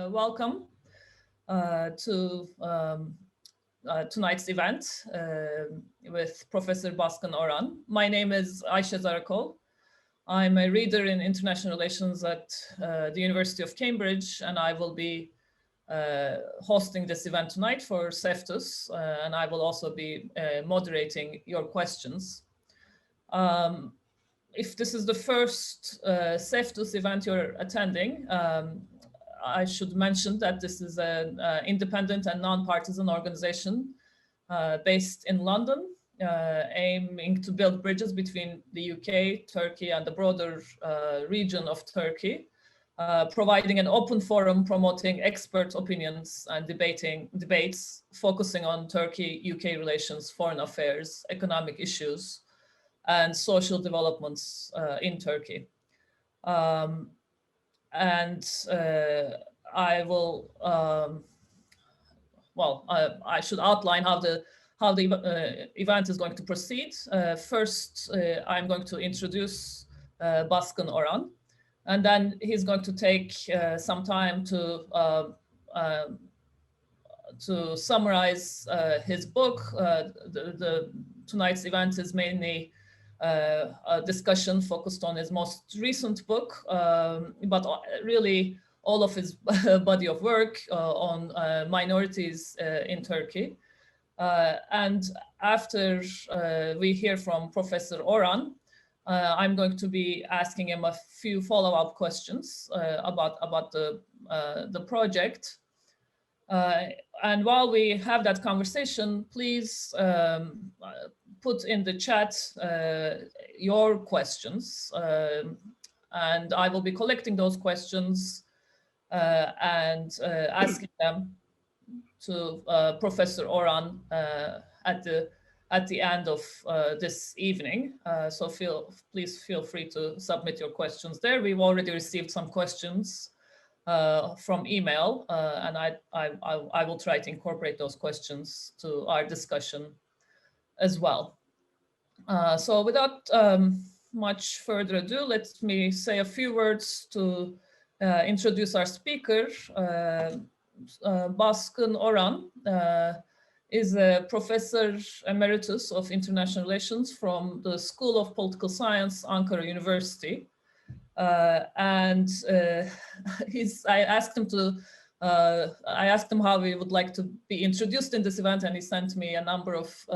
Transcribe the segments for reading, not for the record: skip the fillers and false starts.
Welcome to tonight's event with Professor Baskın Oran. My name is Ayşe Zarakol. I'm a reader in international relations at the University of Cambridge, and I will be hosting this event tonight for CEFTUS, and I will also be moderating your questions. If this is the first CEFTUS event you're attending, I should mention that this is an independent and non-partisan organization based in London, aiming to build bridges between the UK, Turkey, and the broader region of Turkey, providing an open forum promoting expert opinions and debates focusing on Turkey-UK relations, foreign affairs, economic issues, and social developments in Turkey. I will, I should outline how the event is going to proceed. First, I'm going to introduce Baskın Oran, and then he's going to take some time to summarize his book. Tonight's event is mainly a discussion focused on his most recent book, but really all of his body of work on minorities in Turkey. And after we hear from Professor Oran, I'm going to be asking him a few follow-up questions about the project. And while we have that conversation, please put in the chat your questions, and I will be collecting those questions and asking them to Professor Oran at the end of this evening. So please feel free to submit your questions there. We've already received some questions from email, and I will try to incorporate those questions to our discussion as well. So without much further ado, let me say a few words to introduce our speaker. Baskın Oran is a professor emeritus of international relations from the School of Political Science, Ankara University. I asked him how we would like to be introduced in this event, and he sent me a number of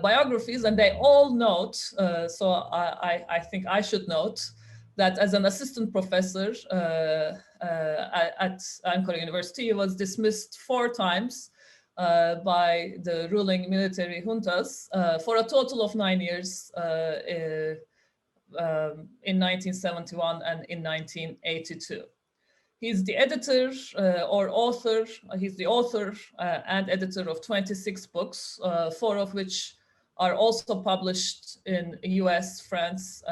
biographies, and they all note, so I think I should note, that as an assistant professor at Ankara University, he was dismissed 4 times by the ruling military juntas for a total of 9 years in 1971 and in 1982. He's the editor he's the author and editor of 26 books, 4 of which are also published in US, France,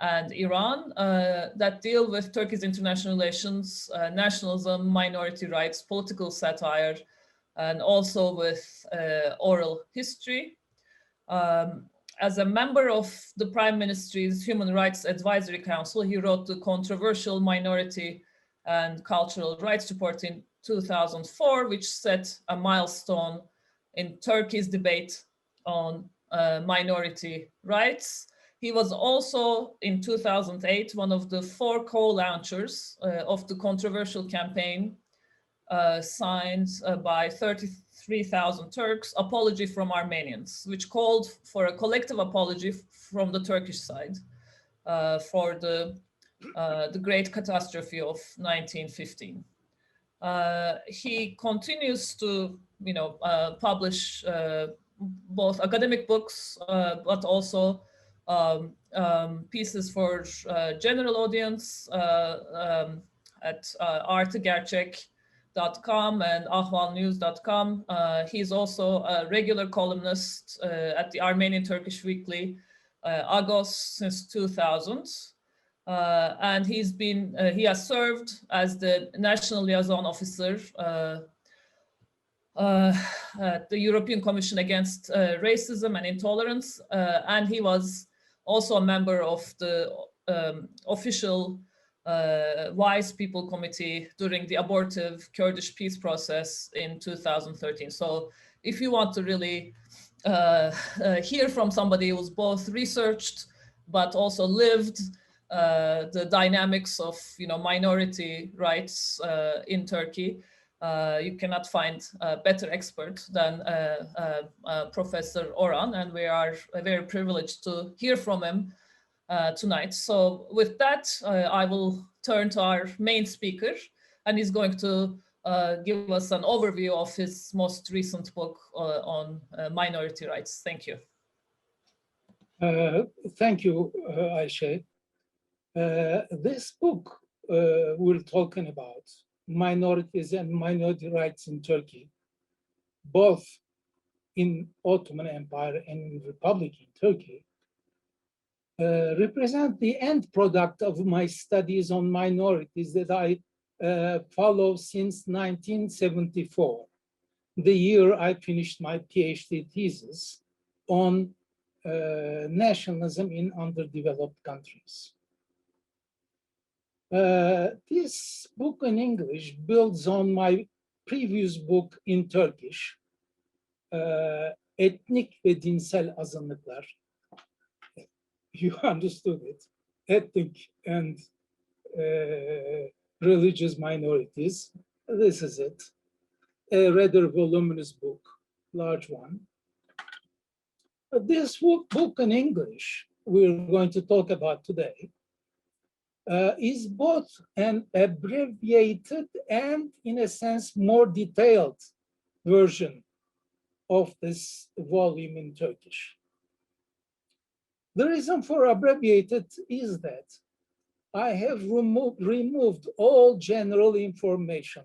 and Iran, that deal with Turkey's international relations, nationalism, minority rights, political satire, and also with oral history. As a member of the Prime Ministry's Human Rights Advisory Council, he wrote the controversial Minority and Cultural Rights Report in 2004, which set a milestone in Turkey's debate on minority rights. He was also, in 2008, one of the 4 co-launchers of the controversial campaign signed by 33,000 Turks, Apology from Armenians, which called for a collective apology from the Turkish side for the great catastrophe of 1915. He continues to, publish both academic books, but also pieces for general audience at artgerçek.com and ahvalnews.com. He's also a regular columnist at the Armenian Turkish weekly Agos since 2000. And he has served as the National Liaison Officer at the European Commission Against Racism and Intolerance, and he was also a member of the official Wise People Committee during the abortive Kurdish peace process in 2013. So if you want to really hear from somebody who's both researched but also lived the dynamics of minority rights in Turkey, you cannot find a better expert than Professor Oran, and we are very privileged to hear from him tonight. So with that, I will turn to our main speaker, and he's going to give us an overview of his most recent book on minority rights. Thank you. Thank you, Ayşe. This book we're talking about, minorities and minority rights in Turkey, both in Ottoman Empire and in Republic in Turkey, represent the end product of my studies on minorities that I follow since 1974, the year I finished my PhD thesis on nationalism in underdeveloped countries. This book in English builds on my previous book in Turkish, Etnik ve Dinsel Azınlıklar. You understood it. Ethnic and religious minorities. This is it. A rather voluminous book, large one. This book in English we're going to talk about today is both an abbreviated and, in a sense, more detailed version of this volume in Turkish. The reason for abbreviated is that I have removed all general information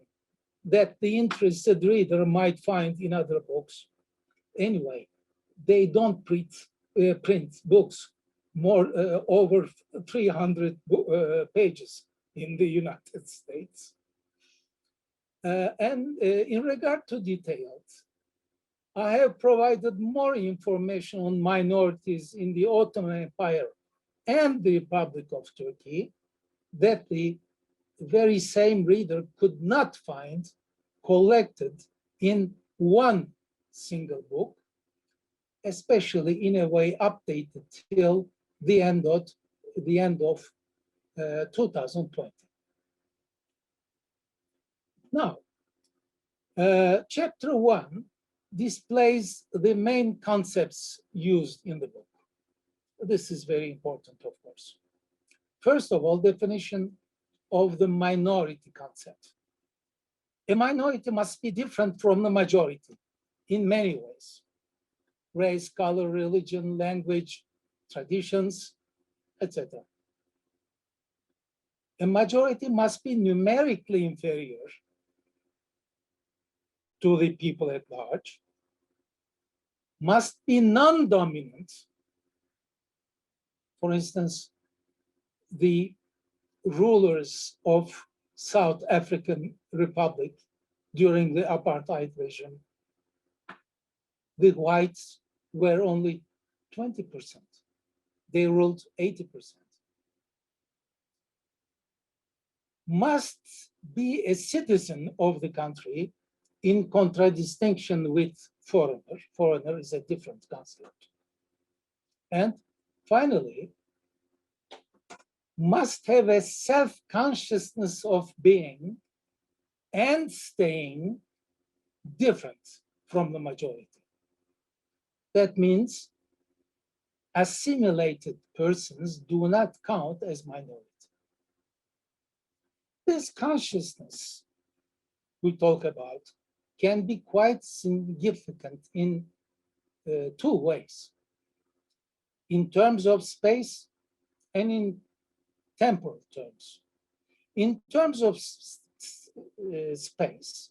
that the interested reader might find in other books. Anyway, they don't print books more over 300 pages in the United States. And in regard to details, I have provided more information on minorities in the Ottoman Empire and the Republic of Turkey that the very same reader could not find collected in one single book, especially in a way updated till the end of 2020. Now, chapter 1 displays the main concepts used in the book. This is very important, of course. First of all, definition of the minority concept. A minority must be different from the majority in many ways. Race, color, religion, language, traditions, etc. A majority must be numerically inferior to the people at large, must be non-dominant. For instance, the rulers of South African Republic during the apartheid regime, the whites were only 20%. They ruled 80%. Must be a citizen of the country in contradistinction with foreigner. Foreigner is a different concept. And finally, must have a self-consciousness of being and staying different from the majority. That means assimilated persons do not count as minority. This consciousness we talk about can be quite significant in two ways. In terms of space and in temporal terms. In terms of space,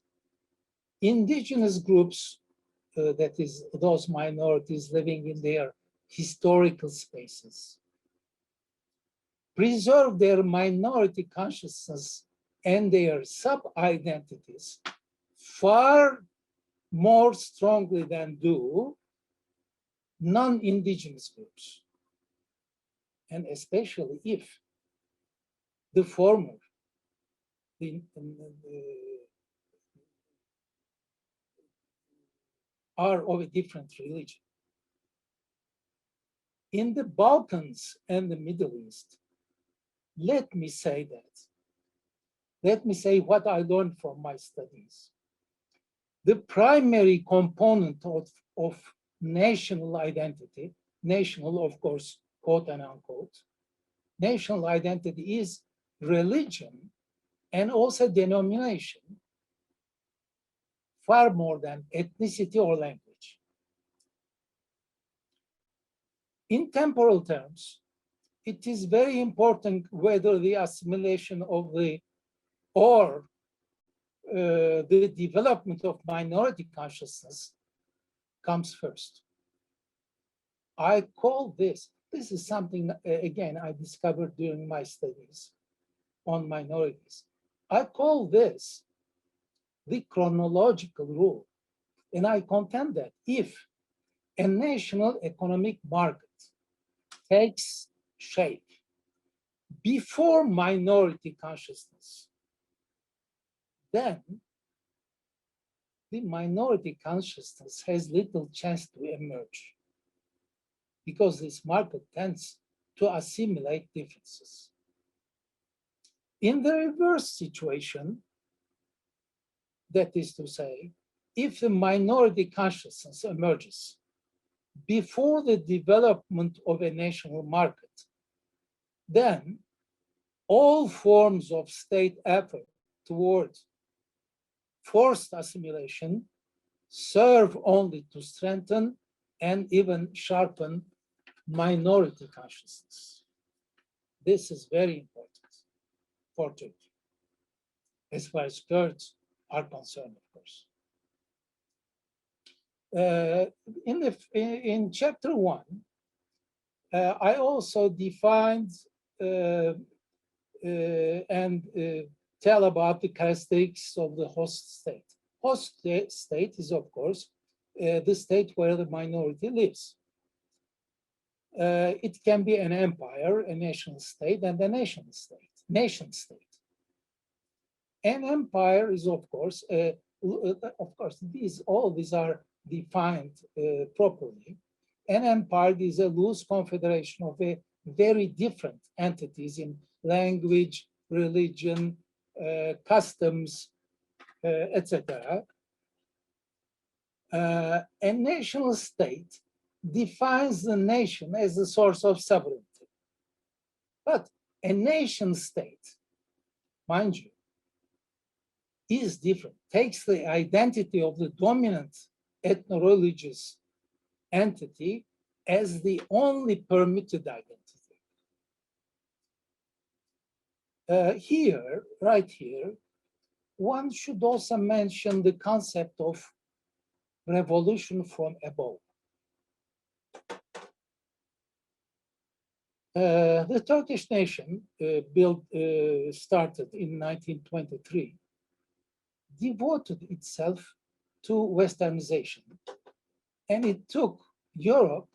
indigenous groups, that is, those minorities living in their historical spaces, preserve their minority consciousness and their sub-identities far more strongly than do non-indigenous groups. And especially if The former, are of a different religion. In the Balkans and the Middle East, let me say what I learned from my studies. The primary component of national identity, national, of course, quote and unquote, national identity is religion and also denomination, far more than ethnicity or language. In temporal terms, it is very important whether the assimilation of the development of minority consciousness comes first. I call this is something, again, I discovered during my studies on minorities. I call this the chronological rule. And I contend that if a national economic market takes shape before minority consciousness, then the minority consciousness has little chance to emerge because this market tends to assimilate differences. In the reverse situation, that is to say, if the minority consciousness emerges before the development of a national market, then all forms of state effort towards forced assimilation serve only to strengthen and even sharpen minority consciousness. This is very important for Turkey, as far as Kurds are concerned, of course. In chapter 1, I also defined and tell about the characteristics of the host state. Host state is, of course, the state where the minority lives. It can be an empire, a nation state, and a nation state. An empire is, of course, all these are defined properly. An empire is a loose confederation of a very different entities in language, religion, customs, etc. A national state defines the nation as the source of sovereignty. But a nation state, mind you, is different, takes the identity of the dominant ethno-religious entity as the only permitted identity. Right here, one should also mention the concept of revolution from above. The Turkish nation started in 1923, devoted itself to Westernization, and it took Europe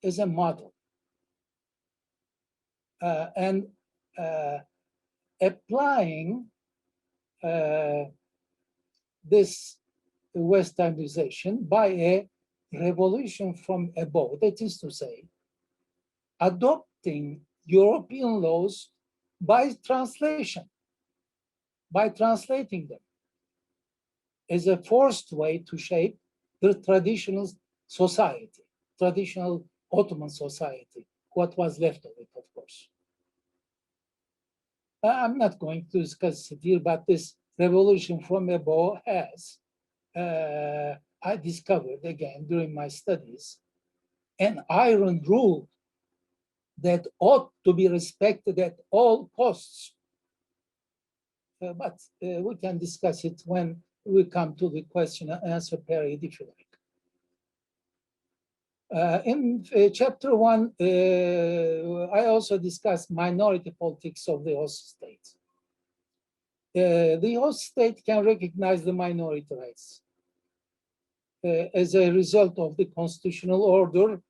as a model. And applying this Westernization by a revolution from above, that is to say, adopting European laws by translation, by translating them as a forced way to shape the traditional society, traditional Ottoman society, what was left of it, of course. I'm not going to discuss it here, but this revolution from above has, I discovered again during my studies, an iron rule that ought to be respected at all costs. But we can discuss it when we come to the question and answer period, if you like. In chapter 1, I also discussed minority politics of the host state. The host state can recognize the minority rights as a result of the constitutional order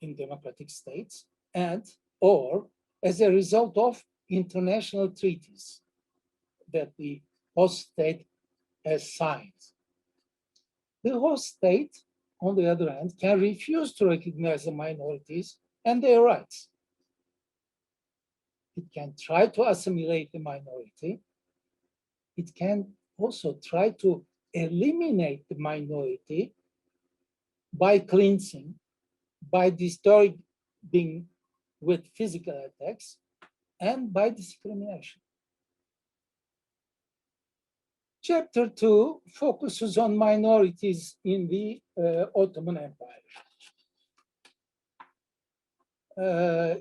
in democratic states, and or as a result of international treaties that the host state has signed. The host state, on the other hand, can refuse to recognize the minorities and their rights. It can try to assimilate the minority. It can also try to eliminate the minority by cleansing, by disturbing with physical attacks, and by discrimination. Chapter 2 focuses on minorities in the Ottoman Empire.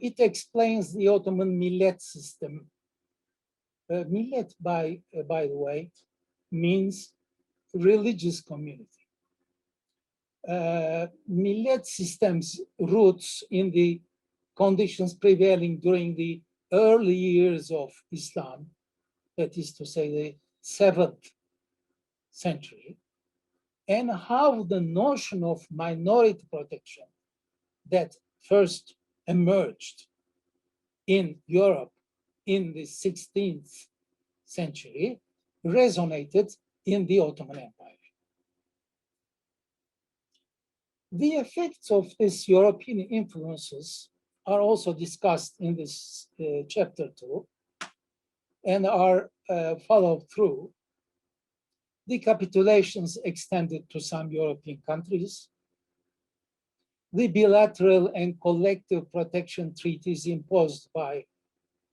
It explains the Ottoman millet system. Millet, by the way, means religious community. Millet system's roots in the conditions prevailing during the early years of Islam, that is to say the 7th century, and how the notion of minority protection that first emerged in Europe in the 16th century resonated in the Ottoman Empire. The effects of these European influences are also discussed in this chapter 2 and are followed through. The capitulations extended to some European countries. The bilateral and collective protection treaties imposed by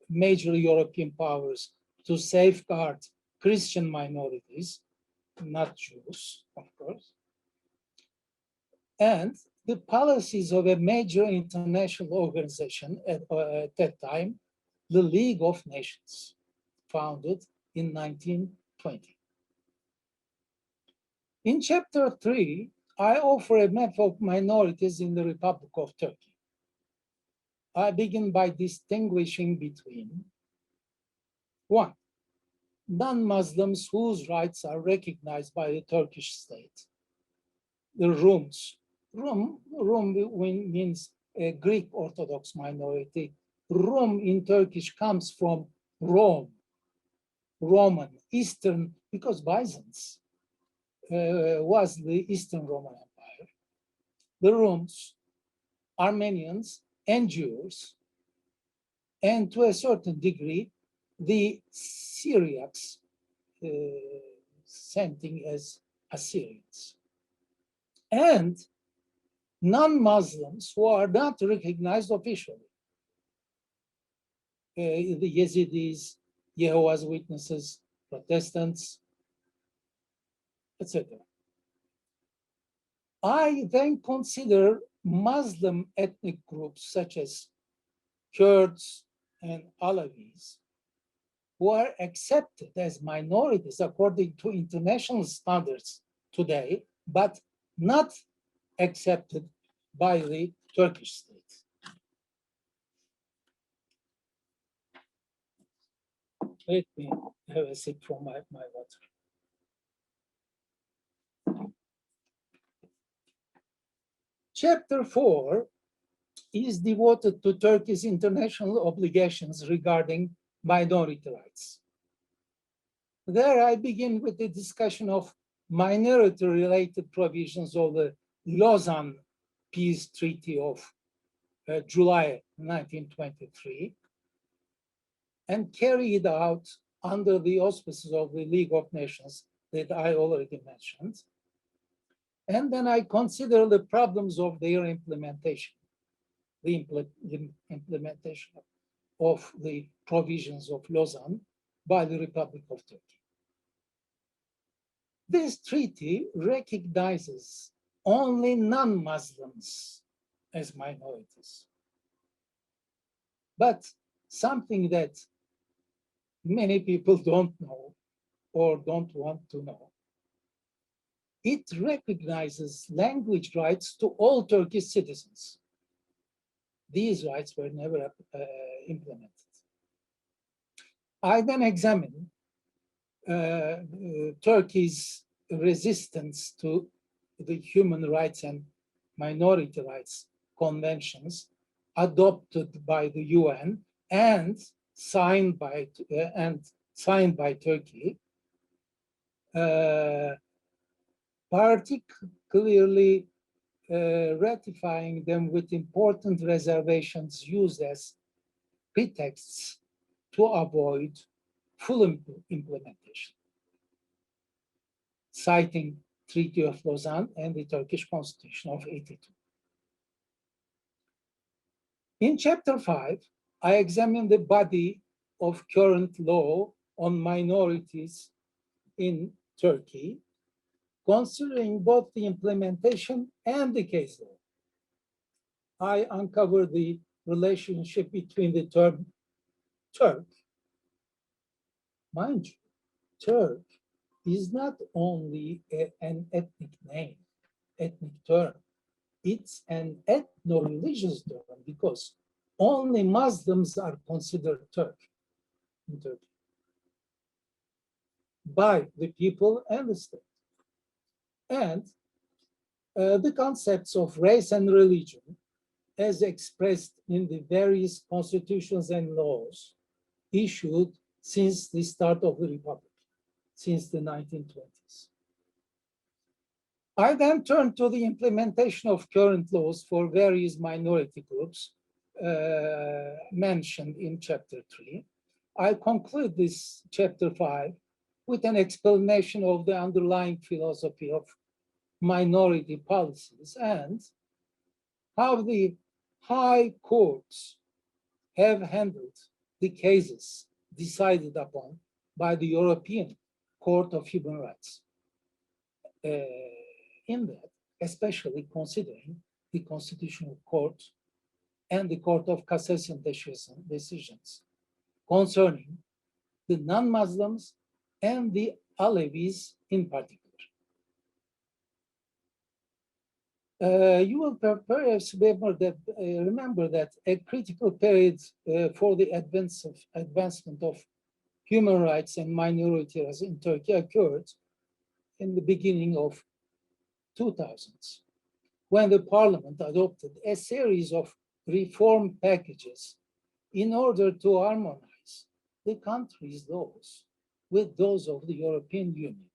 major European powers to safeguard Christian minorities, not Jews, of course. And the policies of a major international organization at that time, the League of Nations, founded in 1920. In chapter 3, I offer a map of minorities in the Republic of Turkey. I begin by distinguishing between 1, non-Muslims whose rights are recognized by the Turkish state. The Rums. Rum means a Greek Orthodox minority. Rum in Turkish comes from Rome, Roman, Eastern, because Byzance was the Eastern Roman Empire. The Rums, Armenians, and Jews, and to a certain degree, the Syriacs, sending as Assyrians, and non-Muslims who are not recognized officially. The Yazidis, Jehovah's Witnesses, Protestants, etc. I then consider Muslim ethnic groups such as Kurds and Alawis, who are accepted as minorities according to international standards today, but not accepted by the Turkish state. Let me have a sip from my water. Chapter 4 is devoted to Turkey's international obligations regarding minority rights. There I begin with the discussion of minority-related provisions of the Lausanne Peace Treaty of July 1923 and carried out under the auspices of the League of Nations that I already mentioned. And then I consider the problems of their implementation, the implementation of the provisions of Lausanne by the Republic of Turkey. This treaty recognizes only non-Muslims as minorities. But something that many people don't know or don't want to know, it recognizes language rights to all Turkish citizens. These rights were never implemented. I then examine Turkey's resistance to the human rights and minority rights conventions adopted by the UN and signed by Turkey, particularly ratifying them with important reservations used as pretexts to avoid full implementation, citing Treaty of Lausanne and the Turkish Constitution of '82. In Chapter 5, I examine the body of current law on minorities in Turkey, considering both the implementation and the case law. I uncover the relationship between the term Turk. Mind you, Turk is not only an ethnic name, ethnic term. It's an ethno-religious term because only Muslims are considered Turk in Turkey by the people and the state. And the concepts of race and religion, as expressed in the various constitutions and laws issued since the start of the Republic, since the 1920s. I then turn to the implementation of current laws for various minority groups mentioned in Chapter 3. I conclude this Chapter 5 with an explanation of the underlying philosophy of minority policies and how the high courts have handled the cases decided upon by the European Court of Human Rights. In that, especially considering the Constitutional Court and the Court of Cassation decisions concerning the non-Muslims and the Alevis in particular. You will perhaps remember that a critical period for the advancement of human rights and minorities in Turkey occurred in the beginning of 2000s, when the parliament adopted a series of reform packages in order to harmonize the country's laws with those of the European Union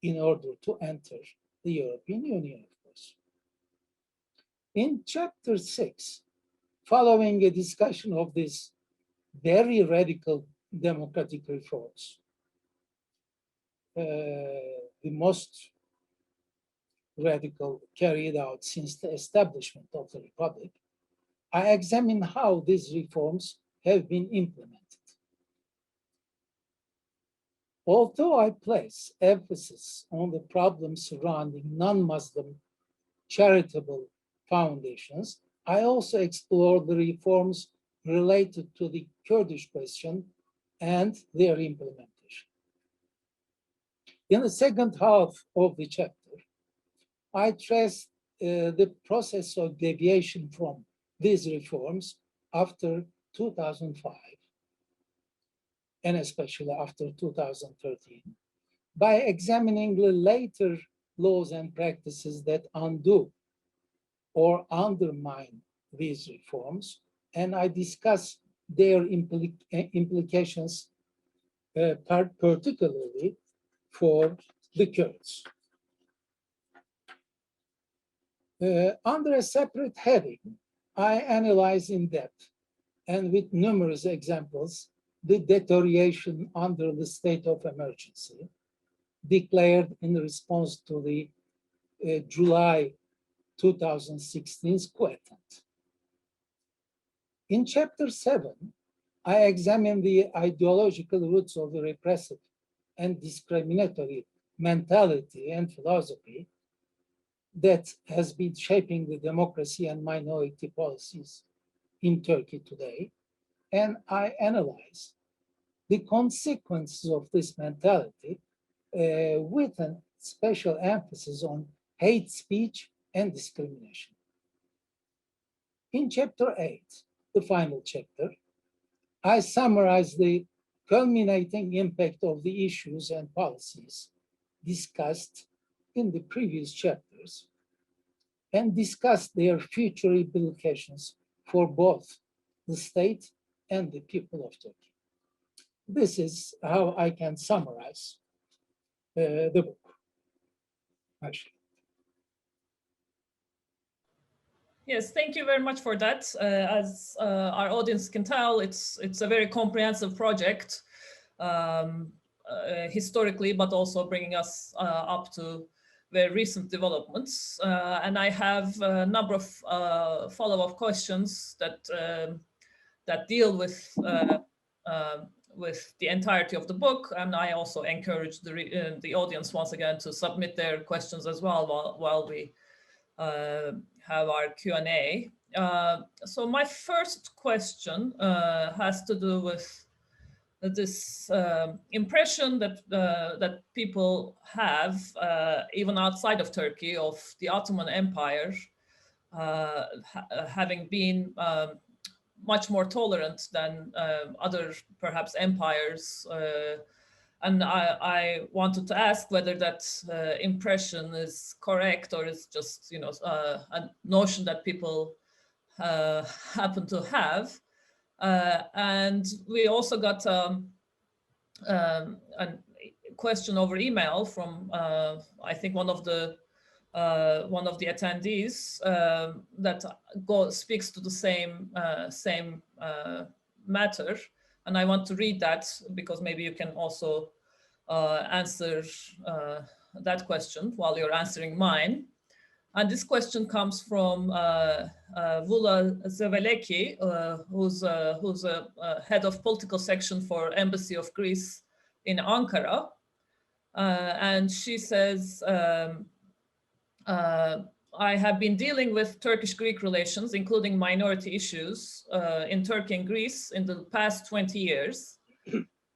in order to enter the European Union, of course. In Chapter 6, following a discussion of these very radical democratic reforms, the most radical carried out since the establishment of the Republic, I examine how these reforms have been implemented. Although I place emphasis on the problems surrounding non-Muslim charitable foundations, I also explore the reforms related to the Kurdish question and their implementation. In the second half of the chapter, I trace the process of deviation from these reforms after 2005, and especially after 2013, by examining the later laws and practices that undo or undermine these reforms, and I discuss their implications, particularly for the Kurds. Under a separate heading, I analyze in depth and with numerous examples the deterioration under the state of emergency declared in response to the July 2016 coup attempt. In Chapter 7, I examine the ideological roots of the repressive and discriminatory mentality and philosophy that has been shaping the democracy and minority policies in Turkey today. And I analyze the consequences of this mentality with a special emphasis on hate speech and discrimination. In Chapter 8, the final chapter, I summarize the culminating impact of the issues and policies discussed in the previous chapters and discuss their future implications for both the state and the people of Turkey. This is how I can summarize the book. Ayşe. Yes, thank you very much for that. As our audience can tell, it's a very comprehensive project, historically, but also bringing us up to very recent developments. And I have a number of follow-up questions that that deal with the entirety of the book, and I also encourage the audience once again to submit their questions as well while we have our Q&A. So my first question has to do with this impression that that people have, even outside of Turkey, of the Ottoman Empire having been much more tolerant than other perhaps empires. And I wanted to ask whether that impression is correct, or is just, you know, a notion that people happen to have. And we also got a question over email from I think one of the attendees that speaks to the same matter, and I want to read that because maybe you can also answer that question while you're answering mine. And this question comes from Vula Zeveleki, who's a head of political section for Embassy of Greece in Ankara, and she says, I have been dealing with Turkish-Greek relations, including minority issues in Turkey and Greece in the past 20 years.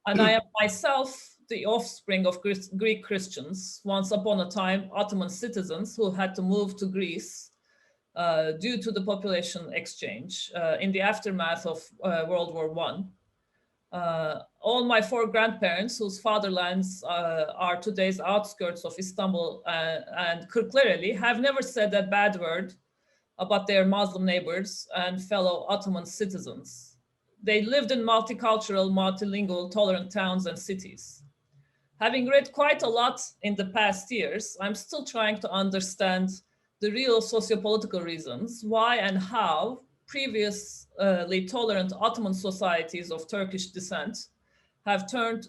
And I am myself the offspring of Greek Christians, once upon a time Ottoman citizens who had to move to Greece due to the population exchange in the aftermath of World War I. All my four grandparents, whose fatherlands are today's outskirts of Istanbul and Kırklareli, have never said a bad word about their Muslim neighbors and fellow Ottoman citizens. They lived in multicultural, multilingual, tolerant towns and cities. Having read quite a lot in the past years, I'm still trying to understand the real sociopolitical reasons why and how previously tolerant Ottoman societies of Turkish descent have turned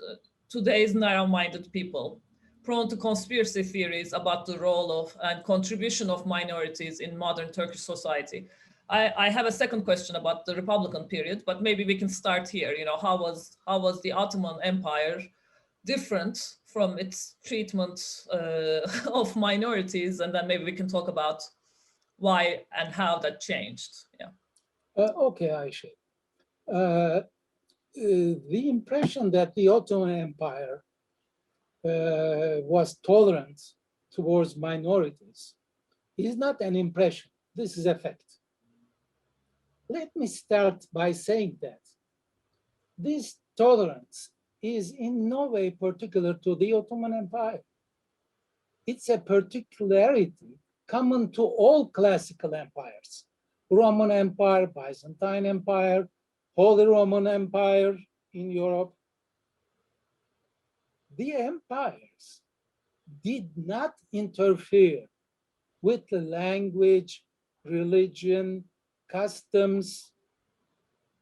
today's narrow-minded people, prone to conspiracy theories about the role of and contribution of minorities in modern Turkish society. I have a second question about the Republican period, but maybe we can start here. You know, how was the Ottoman Empire different from its treatment of minorities, and then maybe we can talk about why and how that changed. Yeah. Okay, Ayşe. The impression that the Ottoman Empire was tolerant towards minorities is not an impression. This is a fact. Let me start by saying that this tolerance is in no way particular to the Ottoman Empire. It's a particularity common to all classical empires: Roman Empire, Byzantine Empire, Holy Roman Empire in Europe. The empires did not interfere with the language, religion, customs,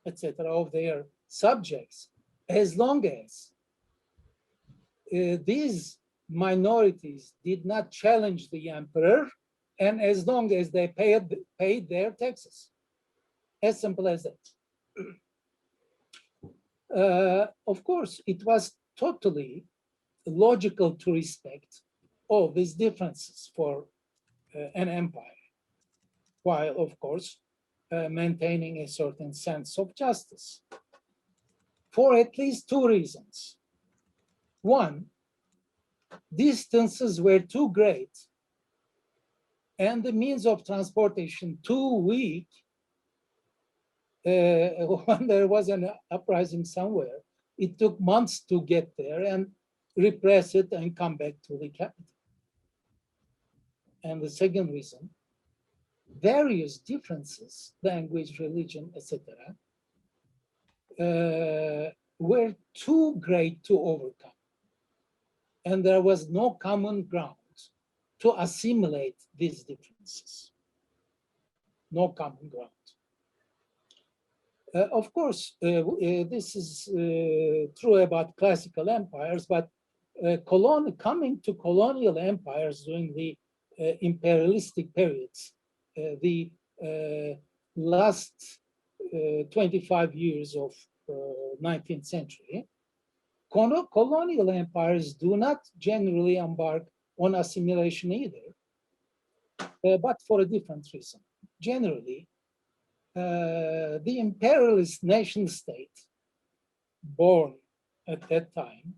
etc. of their subjects, as long as these minorities did not challenge the emperor, and as long as they paid their taxes. As simple as that. Of course, it was totally logical to respect all these differences for an empire, while, of course, maintaining a certain sense of justice, for at least two reasons. One, distances were too great and the means of transportation too weak. When there was an uprising somewhere, it took months to get there and repress it and come back to the capital. And the second reason, various differences, language, religion, etc., were too great to overcome. And there was no common ground to assimilate these differences. No common ground. Of course, this is true about classical empires, but coming to colonial empires during the imperialistic periods, the last 25 years of 19th century, colonial empires do not generally embark on assimilation either, but for a different reason. Generally, the imperialist nation state born at that time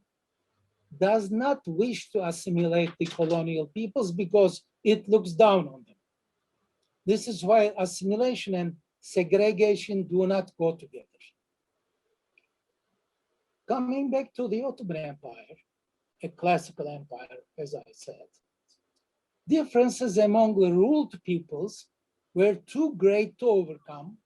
does not wish to assimilate the colonial peoples because it looks down on them. This is why assimilation and segregation do not go together. Coming back to the Ottoman Empire, a classical empire, as I said, differences among the ruled peoples were too great to overcome,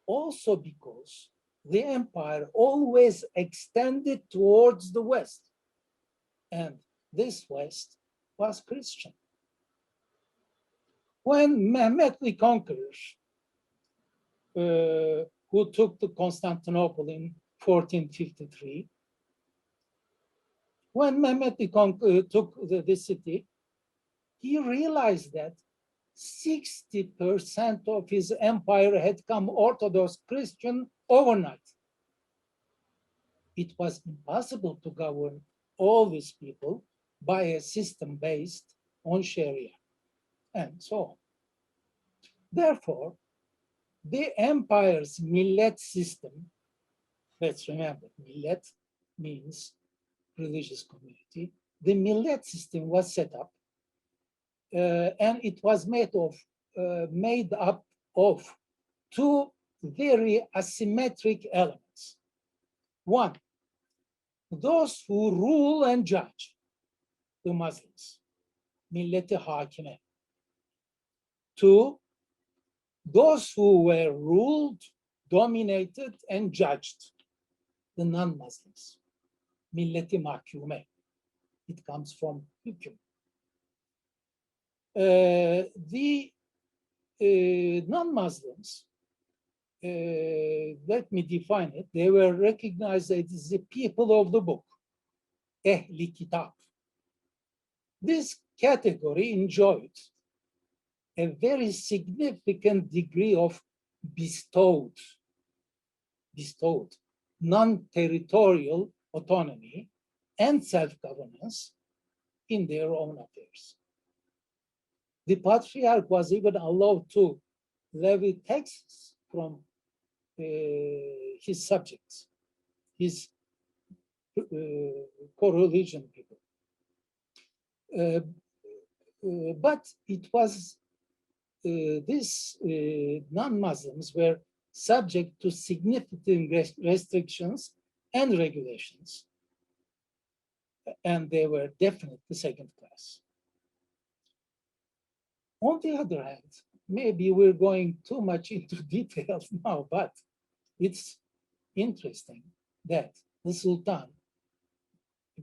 also because the empire always extended towards the West, and this West was Christian. When Mehmet the Conqueror, who took to Constantinople in 1453, when Mehmet the Conqueror took the city, he realized that 60% of his empire had come Orthodox Christian overnight. It was impossible to govern all these people by a system based on Sharia, and so on. Therefore, the empire's millet system, let's remember, millet means religious community. The millet system was set up, and it was made up of two very asymmetric elements. One, those who rule and judge, the Muslims, milleti hakime. Two, those who were ruled, dominated, and judged, the non-Muslims, milleti mahkume. It comes from hüküm. The non-Muslims, let me define it, they were recognized as the people of the book, ehli kitab. This category enjoyed a very significant degree of bestowed non-territorial autonomy and self-governance in their own affairs. The patriarch was even allowed to levy taxes from his subjects, his co-religion people. But it was these non-Muslims were subject to significant restrictions and regulations, and they were definitely second class. On the other hand, maybe we're going too much into details now, but it's interesting that the Sultan,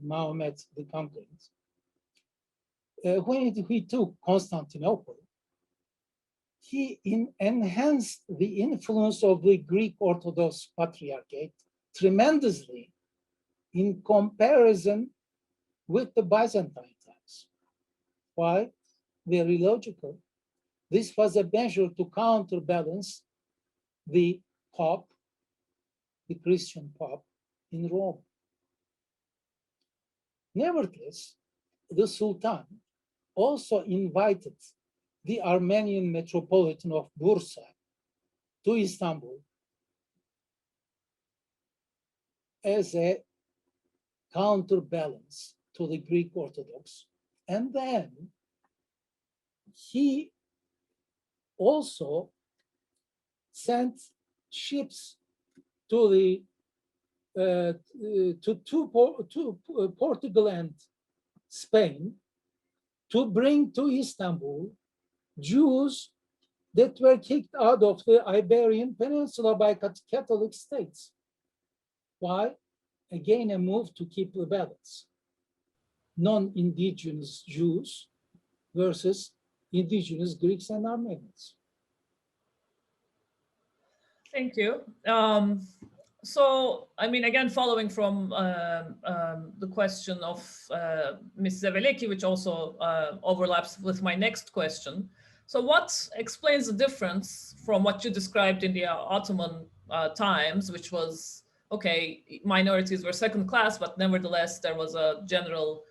Muhammad the Conqueror, when he took Constantinople, he enhanced the influence of the Greek Orthodox Patriarchate tremendously in comparison with the Byzantine times. Why? Very logical. This was a measure to counterbalance the Pope, the Christian Pope in Rome. Nevertheless, the Sultan also invited the Armenian metropolitan of Bursa to Istanbul as a counterbalance to the Greek Orthodox. And then he also sent ships to Portugal and Spain to bring to Istanbul Jews that were kicked out of the Iberian Peninsula by Catholic states. Why? Again, a move to keep the balance. Non-indigenous Jews versus indigenous Greeks and Armenians. Thank you. So, I mean, again, following from the question of Ms. Zeveleki, which also overlaps with my next question. So what explains the difference from what you described in the Ottoman times, which was, okay, minorities were second class, but nevertheless, there was a general,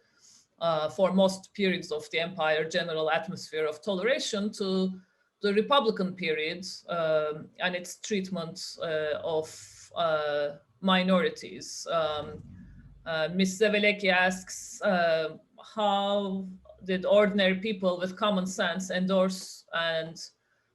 for most periods of the empire, general atmosphere of toleration, to the Republican period and its treatment of minorities. Ms. Zeveleki asks, how did ordinary people with common sense endorse and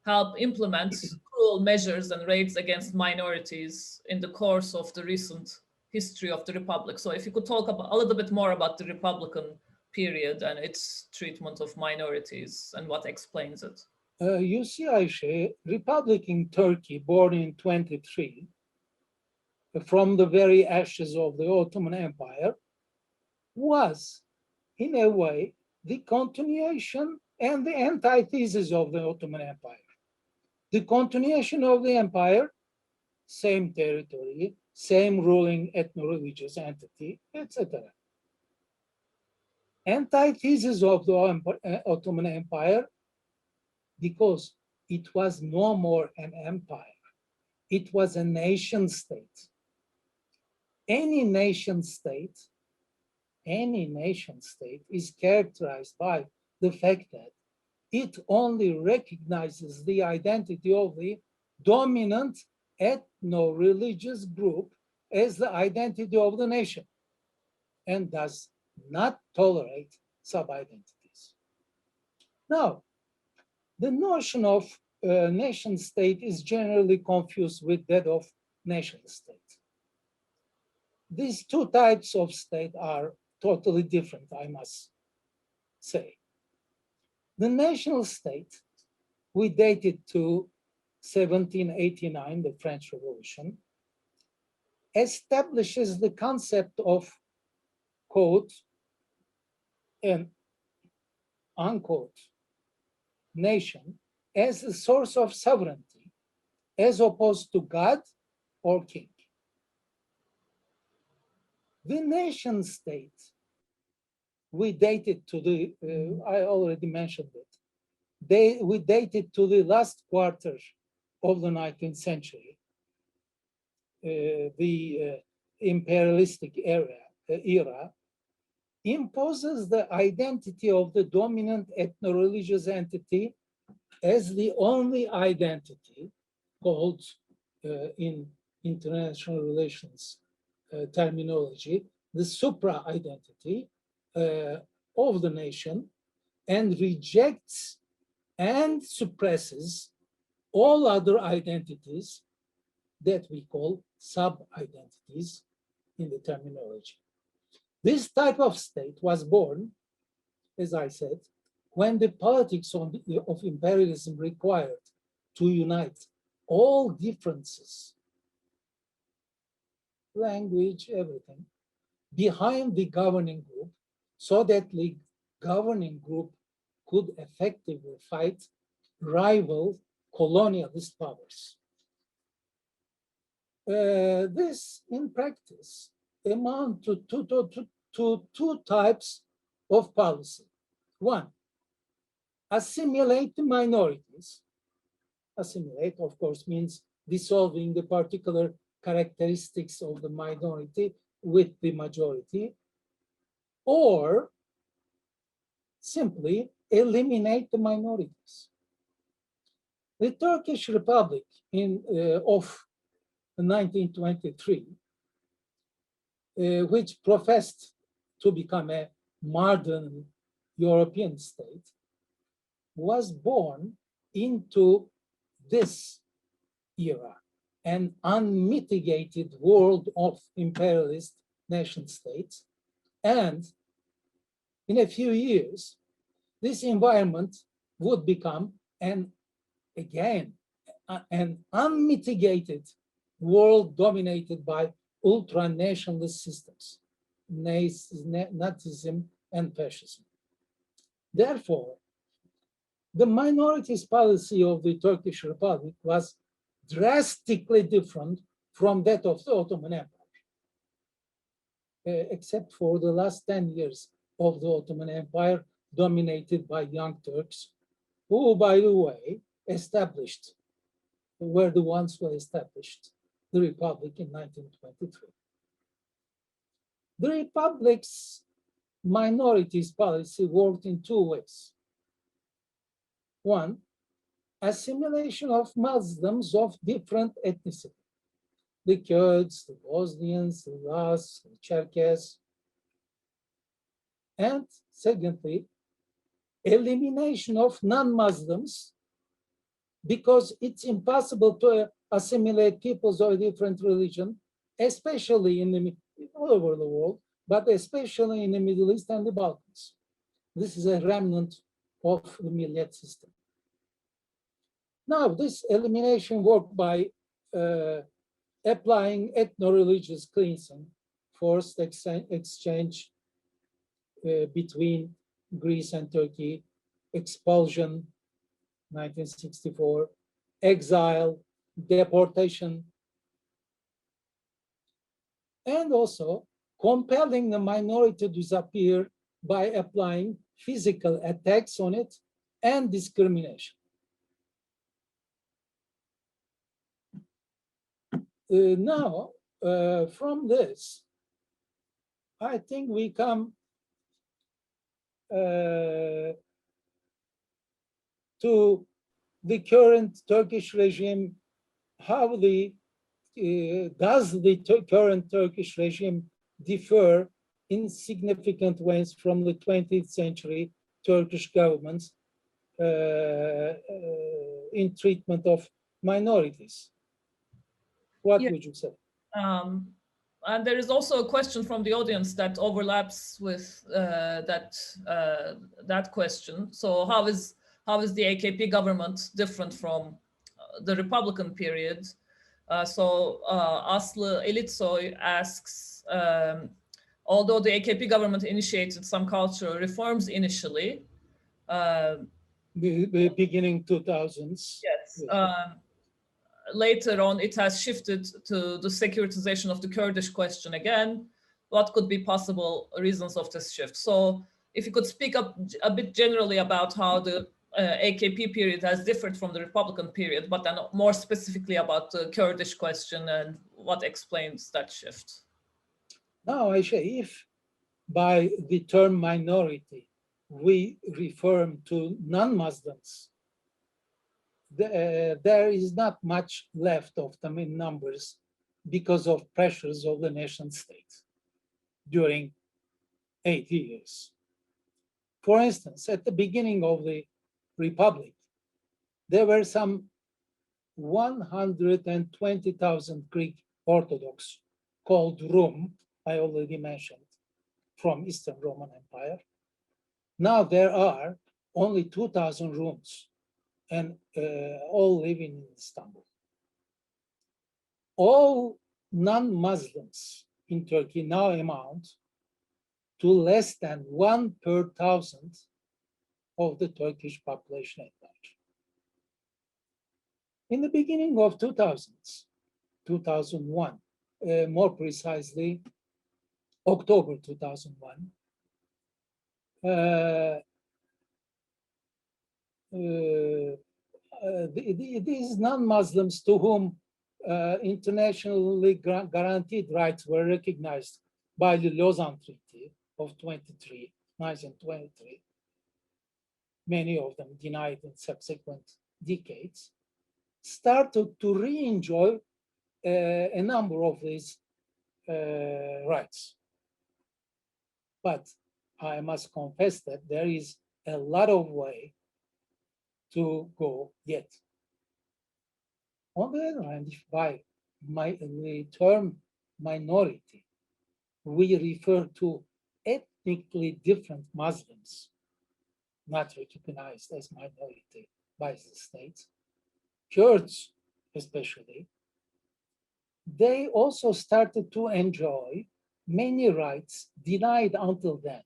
help implement cruel measures and raids against minorities in the course of the recent history of the Republic? So if you could talk about a little bit more about the Republican period and its treatment of minorities and what explains it. You see, Ayşe, Republican Turkey, born in 23, from the very ashes of the Ottoman Empire, was, in a way, the continuation and the antithesis of the Ottoman Empire. The continuation of the empire, same territory, same ruling ethno-religious entity, etc. Antithesis of the Ottoman Empire, because it was no more an empire. It was a nation state. Any nation state is characterized by the fact that it only recognizes the identity of the dominant ethno-religious group as the identity of the nation and does not tolerate sub-identities. Now, the notion of nation state is generally confused with that of nation state. These two types of state are totally different, I must say. The national state, we date it to 1789, the French Revolution, establishes the concept of, quote, and unquote, nation as a source of sovereignty, as opposed to God or king. The nation state, we date it to the, I already mentioned it, we date it to the last quarter of the 19th century, the imperialistic era, imposes the identity of the dominant ethno-religious entity as the only identity, called in international relations terminology, the supra-identity of the nation, and rejects and suppresses all other identities that we call sub-identities in the terminology. This type of state was born, as I said, when the politics of imperialism required to unite all differences, language, everything, behind the governing group, so that the governing group could effectively fight rival colonialist powers. This, in practice, amounts to two types of policy. One, assimilate the minorities. Assimilate, of course, means dissolving the particular characteristics of the minority with the majority, or simply eliminate the minorities. The Turkish Republic of 1923, which professed to become a modern European state, was born into this era, an unmitigated world of imperialist nation states. And in a few years, this environment would become an again, an unmitigated world dominated by ultra-nationalist systems, Nazism and fascism. Therefore, the minorities policy of the Turkish Republic was drastically different from that of the Ottoman Empire, except for the last 10 years of the Ottoman Empire, dominated by young Turks, who, by the way, were the ones who established the Republic in 1923. The Republic's minorities policy worked in two ways. One, assimilation of Muslims of different ethnicity, the Kurds, the Bosnians, the Laz, the Cherkess. And secondly, elimination of non-Muslims, because it's impossible to assimilate peoples of a different religion, especially all over the world, but especially in the Middle East and the Balkans. This is a remnant of the Millet system. Now, this elimination worked by applying ethno-religious cleansing, forced exchange between Greece and Turkey, expulsion, 1964, exile, deportation, and also compelling the minority to disappear by applying physical attacks on it and discrimination. Now, from this, I think we come to the current Turkish regime. How does the current Turkish regime differ in significant ways from the 20th century Turkish governments in treatment of minorities? What would you say? And there is also a question from the audience that overlaps with that question. So how is the AKP government different from the Republican period? So Aslı Elitsoy asks, although the AKP government initiated some cultural reforms initially, the beginning 2000s. Yes. Later on, it has shifted to the securitization of the Kurdish question again. What could be possible reasons of this shift? So if you could speak up a bit generally about how the AKP period has differed from the Republican period, but then more specifically about the Kurdish question and what explains that shift. Now, Ayşe, if by the term minority, we refer to non-Muslims, there is not much left of them in numbers because of pressures of the nation state during 80 years. For instance, at the beginning of the Republic, there were some 120,000 Greek Orthodox called Rum, I already mentioned, from Eastern Roman Empire. Now there are only 2,000 Rums, and all living in Istanbul. All non-Muslims in Turkey now amount to less than 1 per 1,000 of the Turkish population at large. In the beginning of 2000s, 2001, more precisely, October 2001, these non-Muslims to whom internationally guaranteed rights were recognized by the Lausanne Treaty of 1923, many of them denied in subsequent decades, started to re-enjoy a number of these rights. But I must confess that there is a lot of way to go yet. On the other hand, if by the term minority, we refer to ethnically different Muslims, not recognized as minority by the state, Kurds especially, they also started to enjoy many rights denied until then,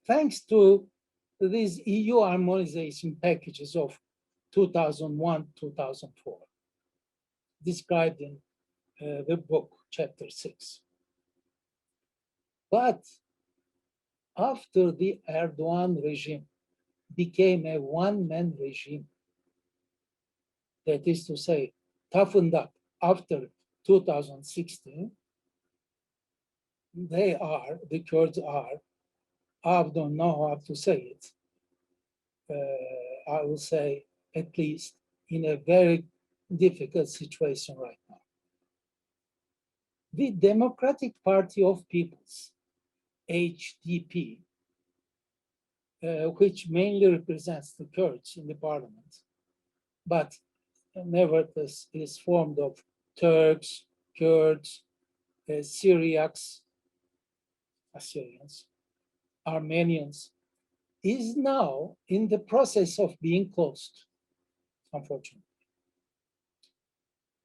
thanks to these EU harmonization packages of 2001, 2004, described in the book, chapter 6. But after the Erdogan regime became a one-man regime, that is to say, toughened up after 2016, the Kurds are, I don't know how to say it, I will say at least in a very difficult situation right now. The Democratic Party of Peoples, HDP, which mainly represents the Kurds in the parliament, but nevertheless is formed of Turks, Kurds, Syriacs, Assyrians, Armenians, is now in the process of being closed, unfortunately.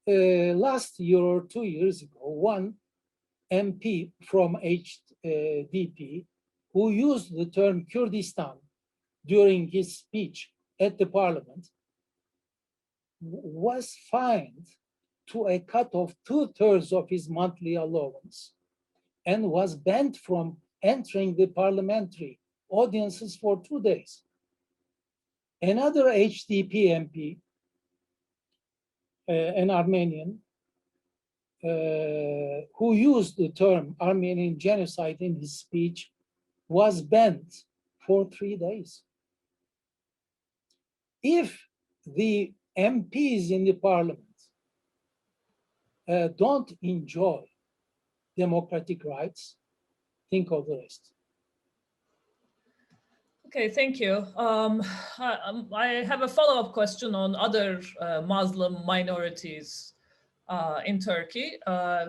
Last year or 2 years ago, one MP from HDP who used the term Kurdistan during his speech at the parliament was fined to a cut of 2/3 of his monthly allowance and was banned from entering the parliamentary audiences for 2 days. Another HDP MP, an Armenian, who used the term Armenian genocide in his speech, was banned for 3 days. If the MPs in the parliament don't enjoy democratic rights, think of the rest. Okay, thank you. I have a follow-up question on other Muslim minorities in Turkey,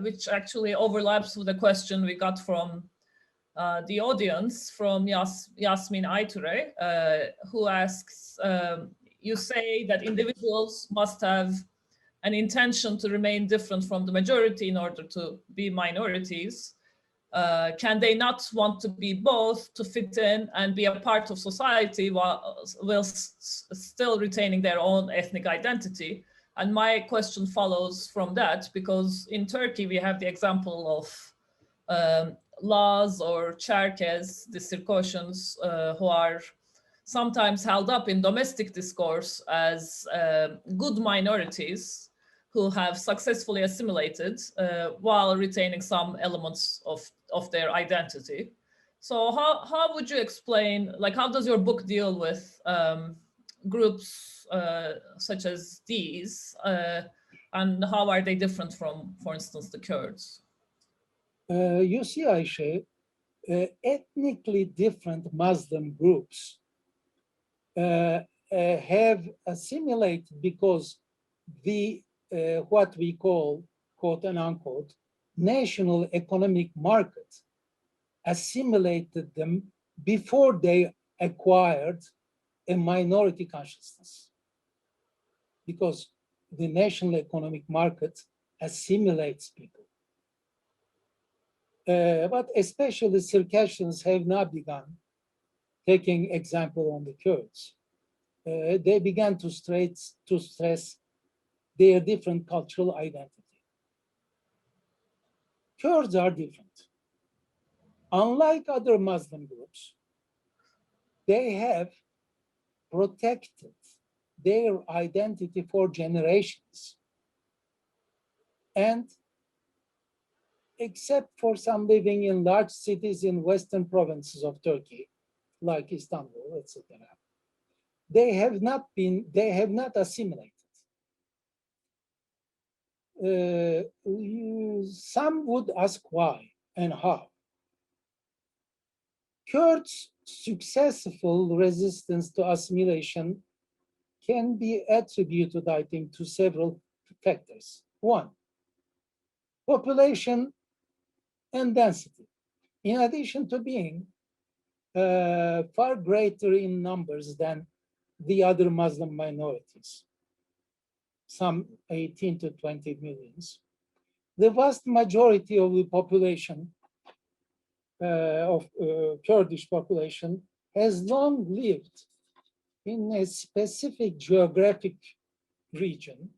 which actually overlaps with the question we got from the audience, from Yasmin Ayture, who asks, you say that individuals must have an intention to remain different from the majority in order to be minorities. Can they not want to be both, to fit in and be a part of society while still retaining their own ethnic identity? And my question follows from that, because in Turkey we have the example of Laz or Cherkes, the Circassians, who are sometimes held up in domestic discourse as good minorities who have successfully assimilated while retaining some elements of their identity. So how would you explain, like, how does your book deal with groups such as these, and how are they different from, for instance, the Kurds? You see, Ayşe, ethnically different Muslim groups have assimilated because the what we call, quote and unquote, national economic market assimilated them before they acquired a minority consciousness. Because the national economic market assimilates people. But especially Circassians have now begun, taking example on the Kurds. They began to stress their different cultural identity. Kurds are different. Unlike other Muslim groups, they have protected their identity for generations. And except for some living in large cities in western provinces of Turkey, like Istanbul, etc., they have not assimilated. Some would ask why and how. Kurds' successful resistance to assimilation can be attributed, I think, to several factors. One, population and density. In addition to being far greater in numbers than the other Muslim minorities, some 18 to 20 millions. The vast majority of the population, Kurdish population, has long lived in a specific geographic region,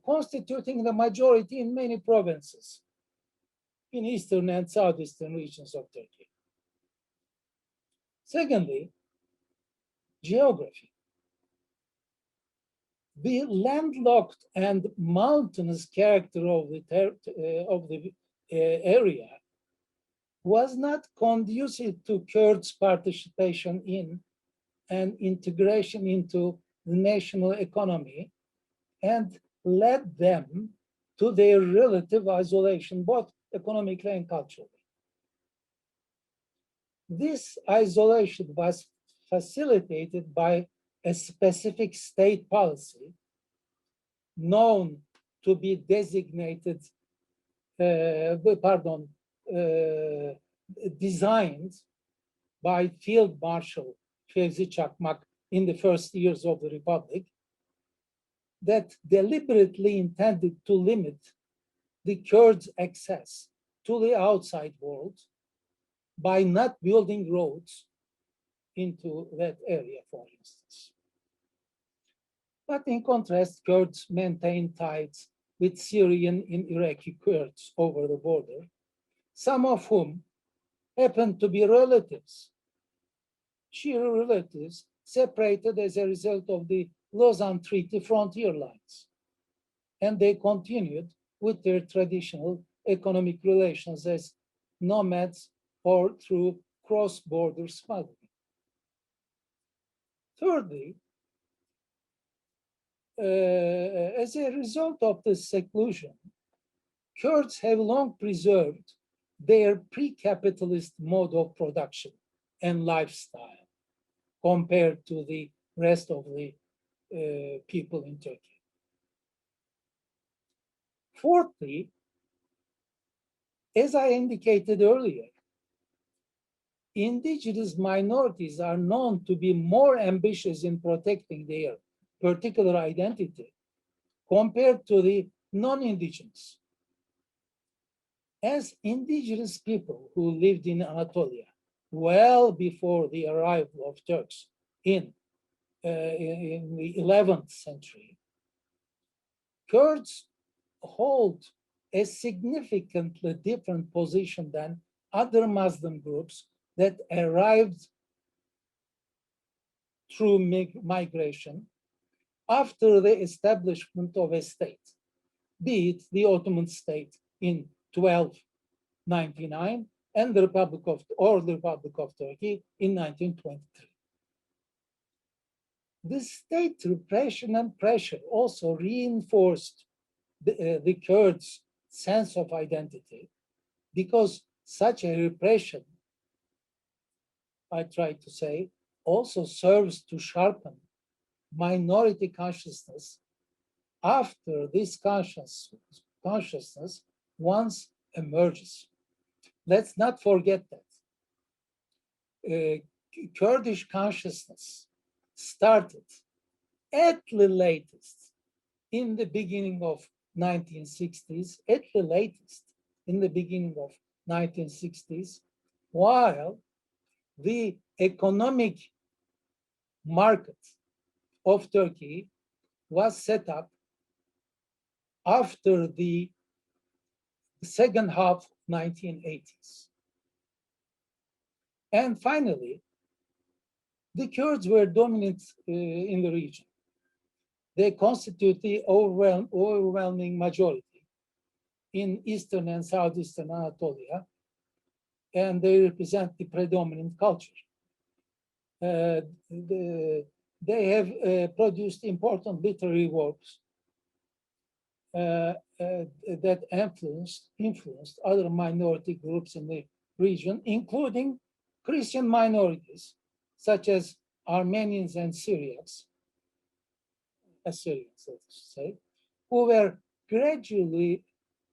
constituting the majority in many provinces in eastern and southeastern regions of Turkey. Secondly, geography. The landlocked and mountainous character of the area was not conducive to Kurds' participation in and integration into the national economy, and led them to their relative isolation, both economically and culturally. This isolation was facilitated by a specific state policy known to be designated, designed by Field Marshal Fevzi Çakmak in the first years of the Republic, that deliberately intended to limit the Kurds' access to the outside world by not building roads into that area, for instance. But in contrast, Kurds maintained ties with Syrian and Iraqi Kurds over the border, some of whom happened to be relatives, Shia relatives, separated as a result of the Lausanne Treaty frontier lines. And they continued with their traditional economic relations as nomads or through cross-border smuggling. Thirdly, as a result of this seclusion, Kurds have long preserved their pre-capitalist mode of production and lifestyle compared to the rest of the people in Turkey. Fourthly, as I indicated earlier, indigenous minorities are known to be more ambitious in protecting their particular identity compared to the non-indigenous. As indigenous people who lived in Anatolia well before the arrival of Turks in the 11th century, Kurds hold a significantly different position than other Muslim groups that arrived through migration after the establishment of a state, be it the Ottoman state in 1299 and the Republic of Turkey in 1923. The state repression and pressure also reinforced the Kurds' sense of identity, because such a repression, I try to say, also serves to sharpen minority consciousness after this consciousness once emerges. Let's not forget that Kurdish consciousness started at the latest in the beginning of 1960s, while the economic market of Turkey was set up after the second half of 1980s. And finally, the Kurds were dominant in the region. They constitute the overwhelming majority in eastern and southeastern Anatolia, and they represent the predominant culture. They have produced important literary works that influenced other minority groups in the region, including Christian minorities, such as Armenians and Syrians, Assyrians, let's say, who were gradually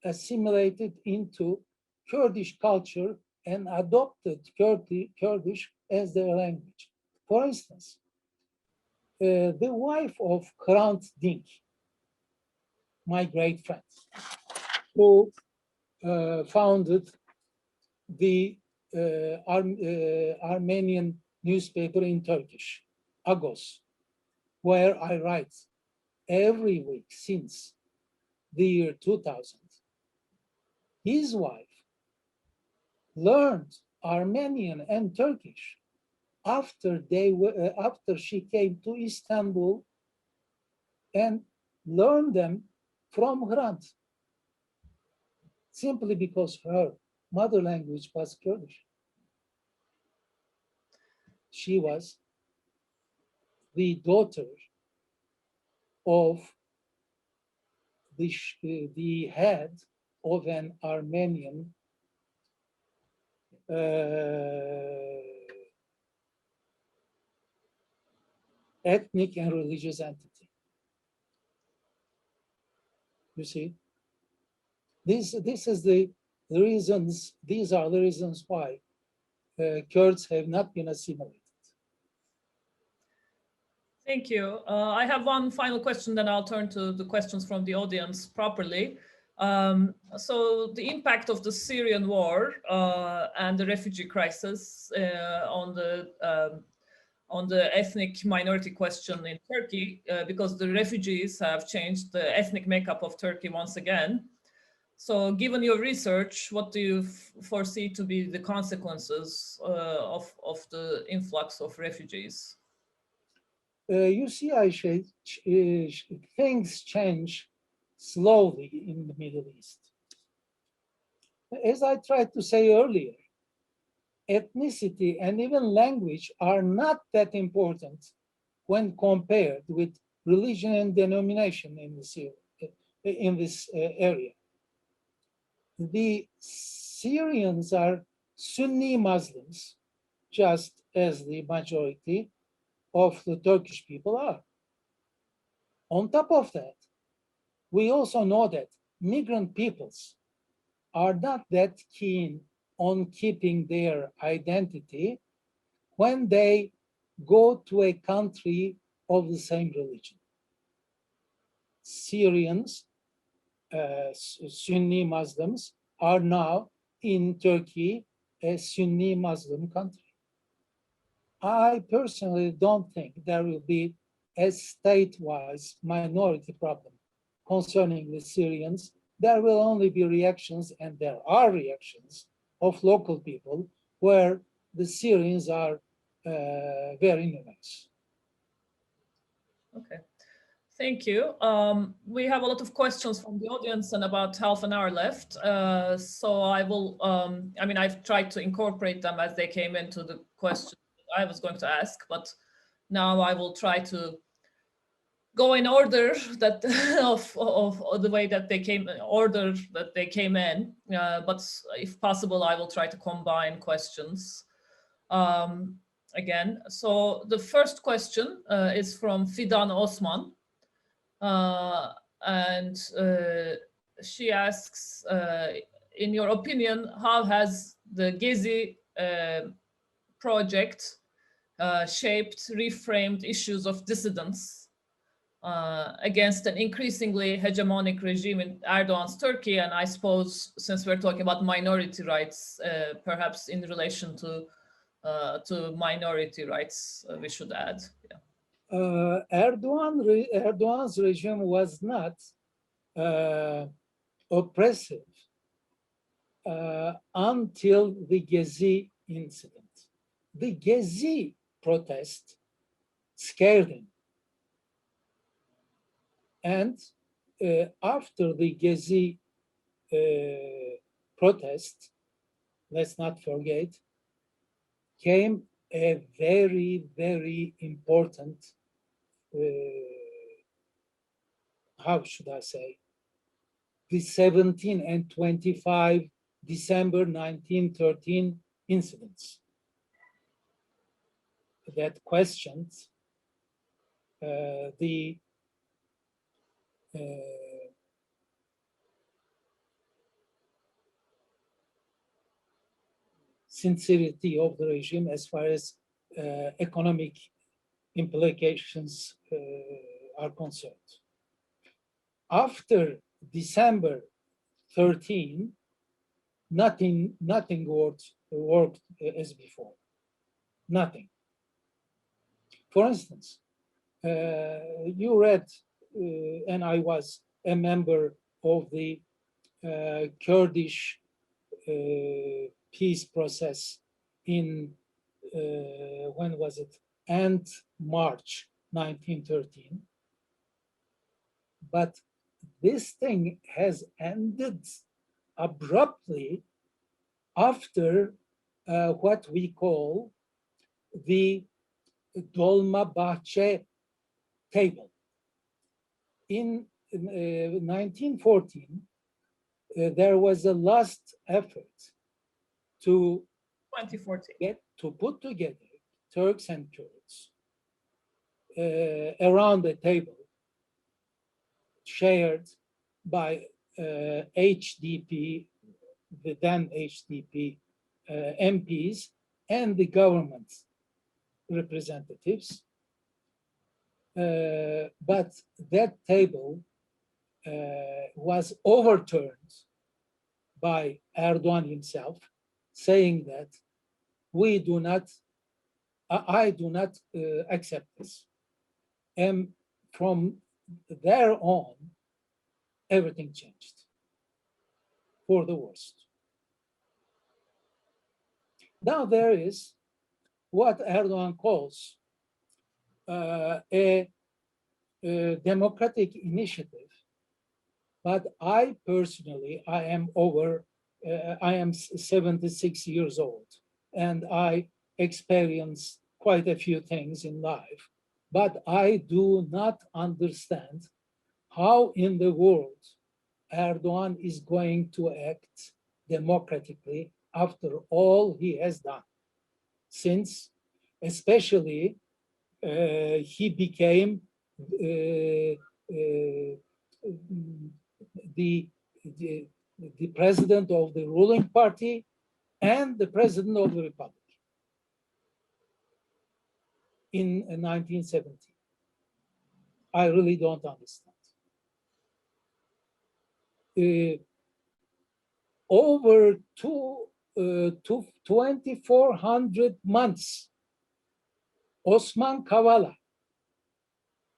assimilated into Kurdish culture and adopted Kurdish as their language. For instance, the wife of Hrant Dink, my great friend, who founded the Armenian newspaper in Turkish, Agos, where I write every week since the year 2000. His wife learned Armenian and Turkish after she came to Istanbul and learned them from Hrant, simply because her mother language was Kurdish. She was the daughter of the head of an Armenian ethnic and religious entity. You see, this is the reasons. These are the reasons why Kurds have not been assimilated. Thank you. I have one final question, then I'll turn to the questions from the audience properly. So the impact of the Syrian war and the refugee crisis on the ethnic minority question in Turkey, because the refugees have changed the ethnic makeup of Turkey once again. So given your research, what do you foresee to be the consequences of the influx of refugees? You see, Ayşe, things change slowly in the Middle East. As I tried to say earlier, ethnicity and even language are not that important when compared with religion and denomination in this area. The Syrians are Sunni Muslims, just as the majority of the Turkish people are. On top of that, we also know that migrant peoples are not that keen on keeping their identity when they go to a country of the same religion. Syrians, Sunni Muslims, are now in Turkey a Sunni Muslim country. I personally don't think there will be a state-wise minority problem concerning the Syrians. There will only be reactions, and there are reactions of local people where the Syrians are very numerous. Okay, thank you. We have a lot of questions from the audience and about half an hour left. So I will, I've tried to incorporate them as they came into the question I was going to ask, but now I will try to go in order that of the way that they came, order that they came in. But if possible, I will try to combine questions again. So the first question is from Fidan Osman, and she asks, in your opinion, how has the Gezi project shaped, reframed issues of dissidents against an increasingly hegemonic regime in Erdogan's Turkey? And I suppose, since we're talking about minority rights, perhaps in relation to minority rights, we should add. Yeah. Erdogan's regime was not oppressive until the Gezi incident. The Gezi protest scared him. And after the Gezi protest, let's not forget, came a very, very important, how should I say, the 17 and 25 December 1913 incidents that questioned the sincerity of the regime as far as economic implications are concerned. After December 13, nothing worked as before. Nothing. For instance, you read, and I was a member of the Kurdish peace process in, when was it? End March 1913. But this thing has ended abruptly after what we call the Dolmabahce table. In 1914, there was a last effort to 2014. put together Turks and Kurds around the table, shared by HDP, the then HDP MPs, and the government representatives. But that table was overturned by Erdogan himself, saying that we do not, I do not accept this. And from there on, everything changed for the worst. Now there is what Erdogan calls a democratic initiative, but I personally, I am 76 years old, and I experience quite a few things in life, but I do not understand how in the world Erdogan is going to act democratically after all he has done, since especially he became the president of the ruling party and the president of the republic in 1970. I really don't understand. Over 2,400 months, Osman Kavala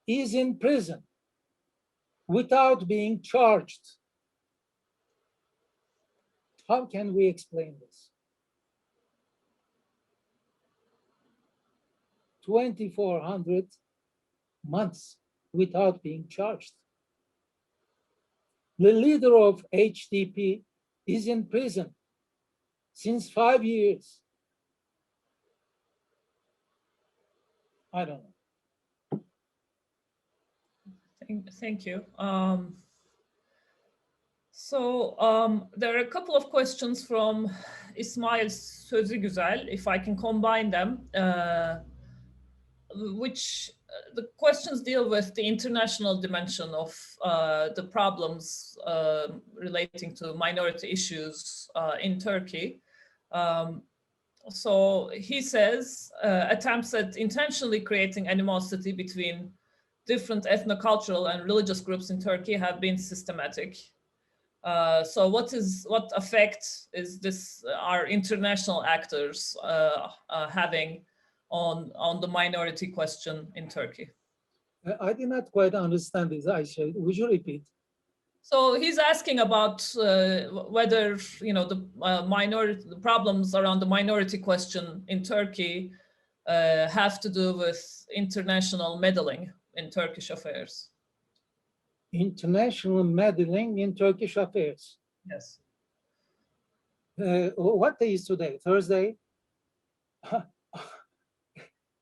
is in prison without being charged. How can we explain this? 2,400 months without being charged. The leader of HDP is in prison since 5 years. I don't know. Thank you. There are a couple of questions from İsmail Sözügüzel, if I can combine them, the questions deal with the international dimension of the problems relating to minority issues in Turkey. So he says, attempts at intentionally creating animosity between different ethnocultural and religious groups in Turkey have been systematic. So what effect is this, our international actors having on the minority question in Turkey? I did not quite understand this, Ayşe. Would you repeat? So he's asking about whether, you know, the problems around the minority question in Turkey have to do with international meddling in Turkish affairs. International meddling in Turkish affairs. Yes. What day is today? Thursday?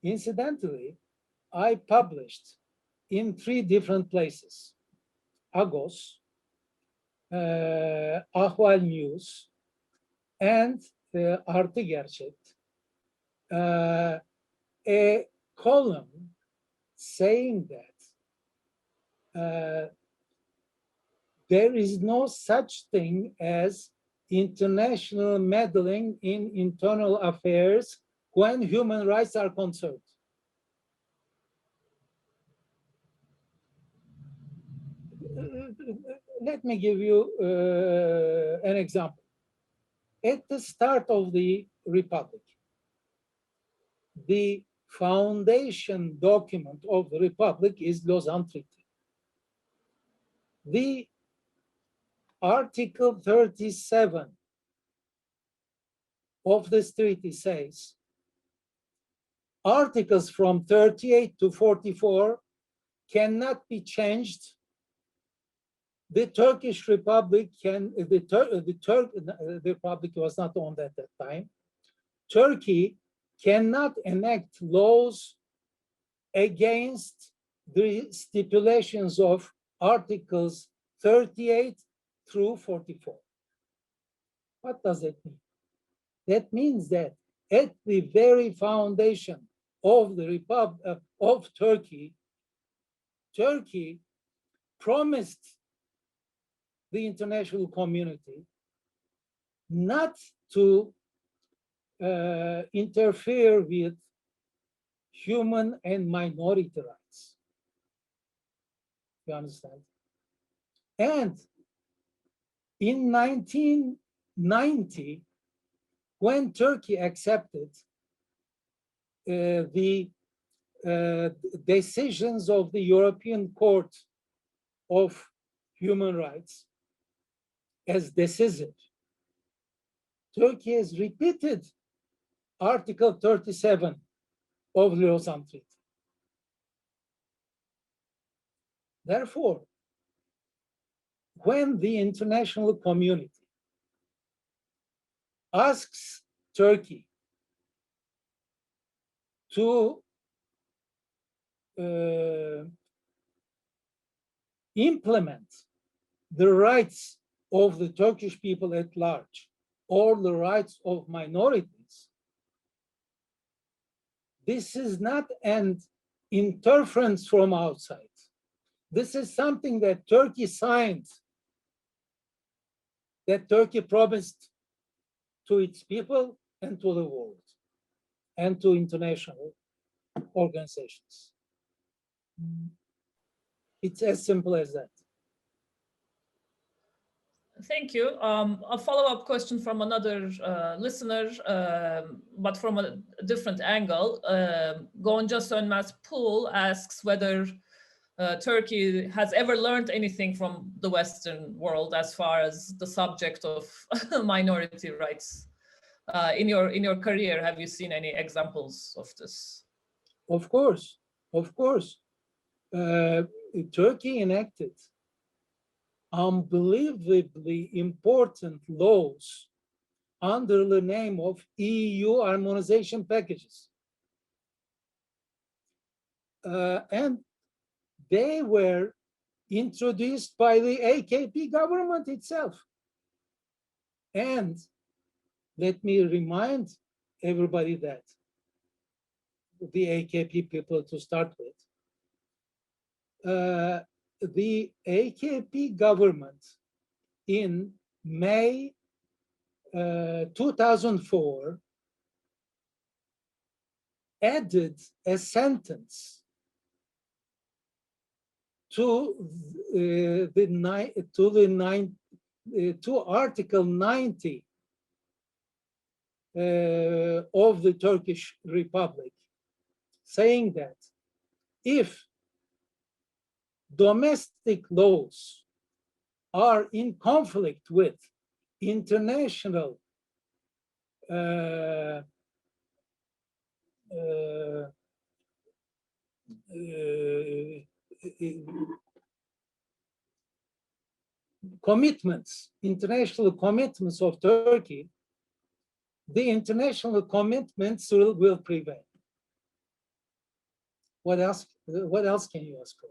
Incidentally, I published in 3 different places, Agos, Ahval News, and Artı Gerçek, a column saying that there is no such thing as international meddling in internal affairs when human rights are concerned. Let me give you an example. At the start of the Republic, the foundation document of the Republic is Lausanne Treaty. The Article 37 of this treaty says articles from 38 to 44 cannot be changed. The Turkish Republic the Republic was not owned at that time. Turkey cannot enact laws against the stipulations of Articles 38 through 44. What does it mean? That means that at the very foundation of the Republic of Turkey, Turkey promised the international community not to interfere with human and minority rights. You understand? And in 1990, when Turkey accepted the decisions of the European Court of Human Rights as decisive, Turkey has repeated Article 37 of the Lausanne Treaty. Therefore, when the international community asks Turkey to implement the rights of the Turkish people at large or the rights of minorities, this is not an interference from outside. This is something that Turkey signed, that Turkey promised to its people and to the world and to international organizations. It's as simple as that. Thank you. A follow-up question from another listener, but from a different angle. Gonca Sönmez Pool asks whether Turkey has ever learned anything from the Western world as far as the subject of minority rights. In your career, have you seen any examples of this? Of course. Turkey enacted unbelievably important laws under the name of EU harmonization packages. And they were introduced by the AKP government itself. And let me remind everybody that the AKP people to start with, the AKP government in May 2004 added a sentence to Article 90 of the Turkish Republic, saying that if domestic laws are in conflict with international international commitments of Turkey, the international commitments will prevail. What else can you ask for?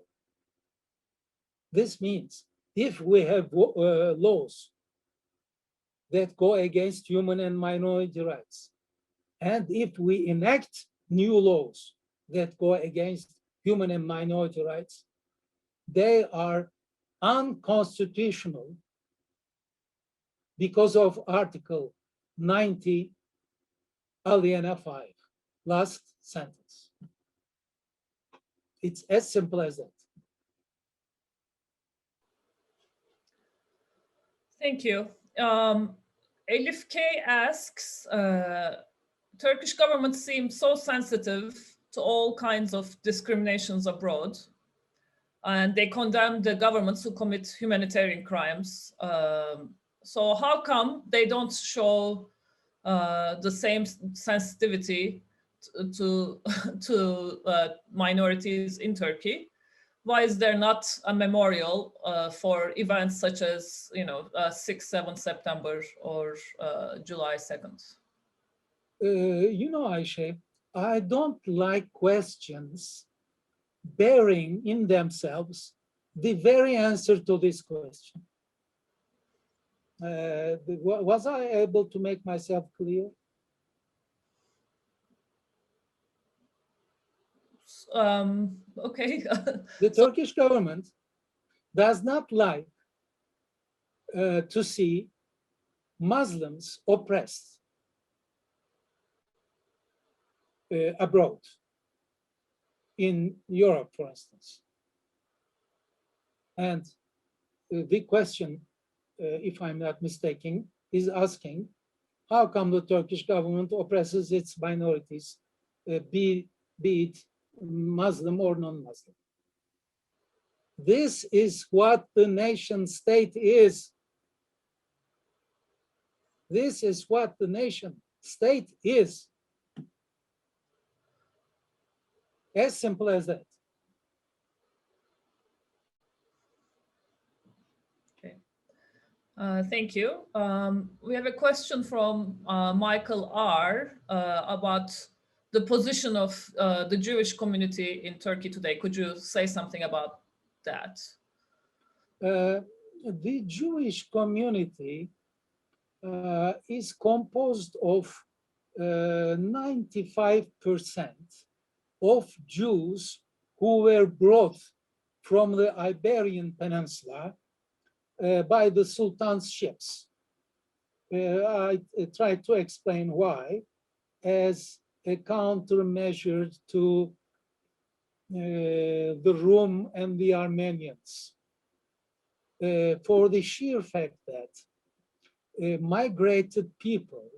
This means if we have laws that go against human and minority rights, and if we enact new laws that go against human and minority rights, they are unconstitutional because of Article 90, Aliena 5. last sentence. It's as simple as that. Thank you. Elif K asks, Turkish government seems so sensitive to all kinds of discriminations abroad, and they condemn the governments who commit humanitarian crimes. So how come they don't show the same sensitivity to minorities in Turkey? Why is there not a memorial for events such as, 6, 7 September or July 2nd? Ayşe, I don't like questions bearing in themselves the very answer to this question. Was I able to make myself clear? Okay. The Turkish government does not like to see Muslims oppressed abroad, in Europe, for instance. And the question, if I'm not mistaken, is asking, how come the Turkish government oppresses its minorities, be it Muslim or non-Muslim? This is what the nation state is. This is what the nation state is. As simple as that. Okay. Thank you. We have a question from Michael R. About the position of the Jewish community in Turkey today. Could you say something about that? The Jewish community is composed of 95% of Jews who were brought from the Iberian Peninsula by the Sultan's ships. I tried to explain why, as a countermeasure to the Rum and the Armenians, for the sheer fact that migrated people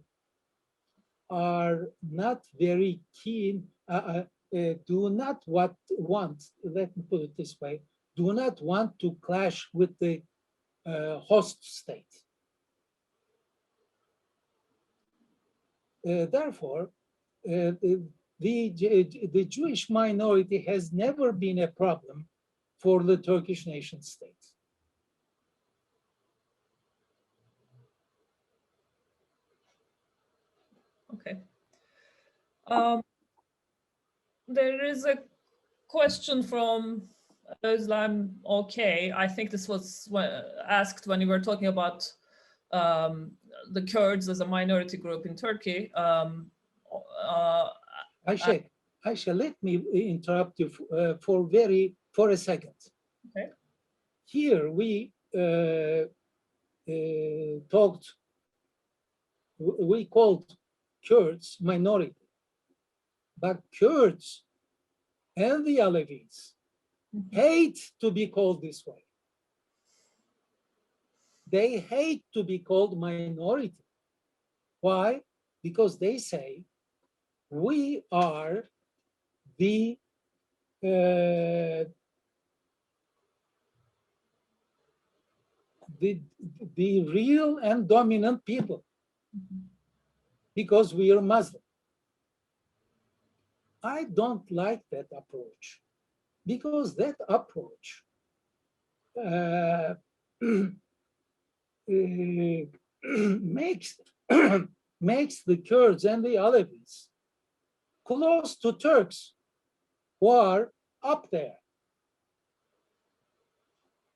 are not very keen, do not want, let me put it this way, do not want to clash with the host state. Therefore, the Jewish minority has never been a problem for the Turkish nation state. Okay. There is a question from Özlem. Okay, I think this was asked when you were talking about the Kurds as a minority group in Turkey. Ayşe, let me interrupt you for a second. Okay. Here we called Kurds minority, but Kurds and the Alevis hate to be called this way. They hate to be called minority. Why? Because they say we are the real and dominant people because we are Muslim. I don't like that approach because that approach makes the Kurds and the Alevis close to Turks who are up there.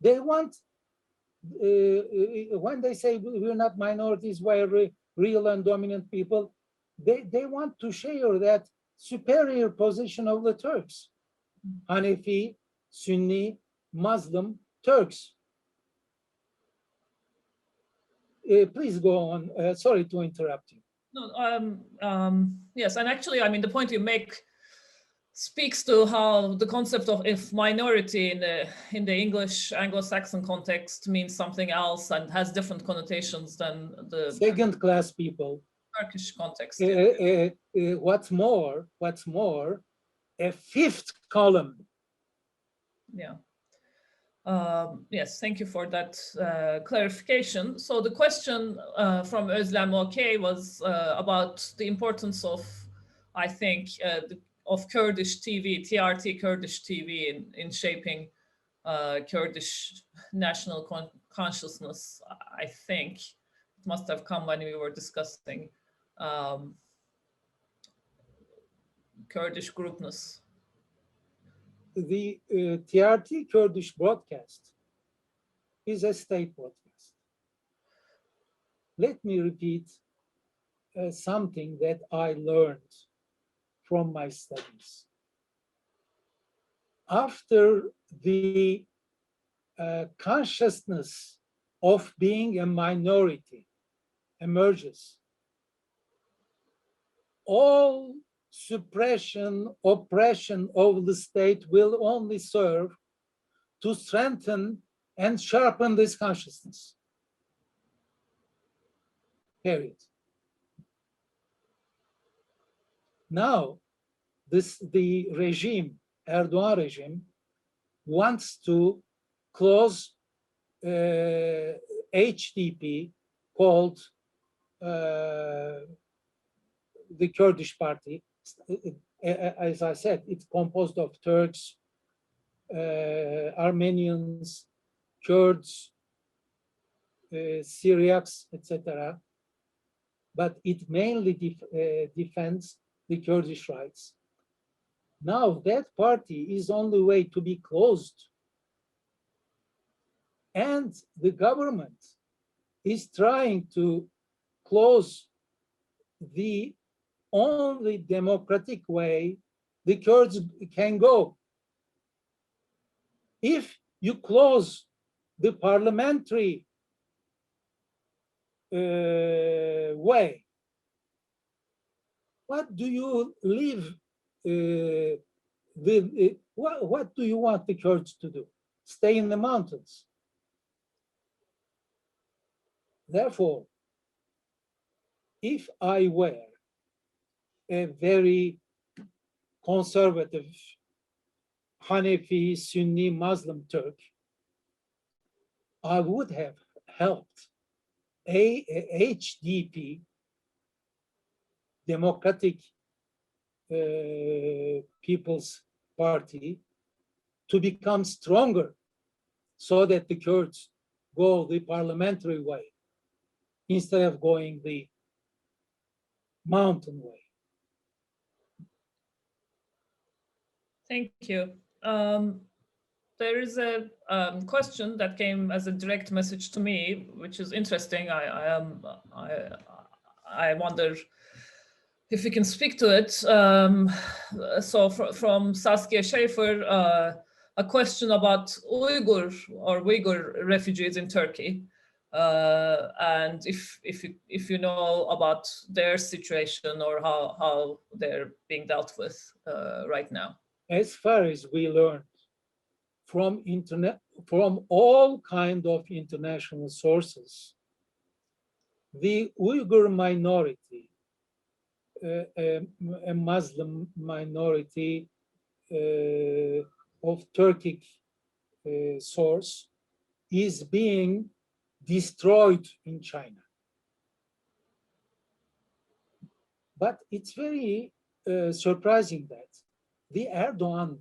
They want, when they say we're not minorities, we're real and dominant people, they want to share that superior position of the Turks. Hanefi, Sunni, Muslim Turks. Please go on. Sorry to interrupt you. No, yes, and actually, I mean, the point you make speaks to how the concept of if minority in the English Anglo-Saxon context means something else and has different connotations than the second-class people. Turkish context. What's more, a fifth column. Yeah. Yes, thank you for that clarification. So the question from Özlem OK was about the importance of, I think, of Kurdish TV, TRT Kurdish TV in shaping Kurdish national consciousness. I think it must have come when we were discussing Kurdish groupness. The TRT Kurdish broadcast is a state broadcast. Let me repeat something that I learned from my studies. After the consciousness of being a minority emerges, all suppression, oppression of the state will only serve to strengthen and sharpen this consciousness. Period. Now, the regime, Erdogan regime, wants to close HDP, called the Kurdish party. As I said, it's composed of Turks, Armenians, Kurds, Syriacs, etc. But it mainly defends the Kurdish rights. Now that party is on the way to be closed, and the government is trying to close the only democratic way the Kurds can go. If you close the parliamentary way, what do you leave? What do you want the Kurds to do? Stay in the mountains. Therefore, if I were a very conservative Hanefi, Sunni, Muslim Turk, I would have helped a HDP, Democratic People's Party, to become stronger so that the Kurds go the parliamentary way instead of going the mountain way. Thank you. There is a question that came as a direct message to me, which is interesting. I wonder if we can speak to it. So from Saskia Schaefer, a question about Uyghur refugees in Turkey, and if you know about their situation or how they're being dealt with right now. As far as we learned from all kind of international sources, the Uyghur minority, a Muslim minority of Turkic source, is being destroyed in China. But it's very surprising that the Erdogan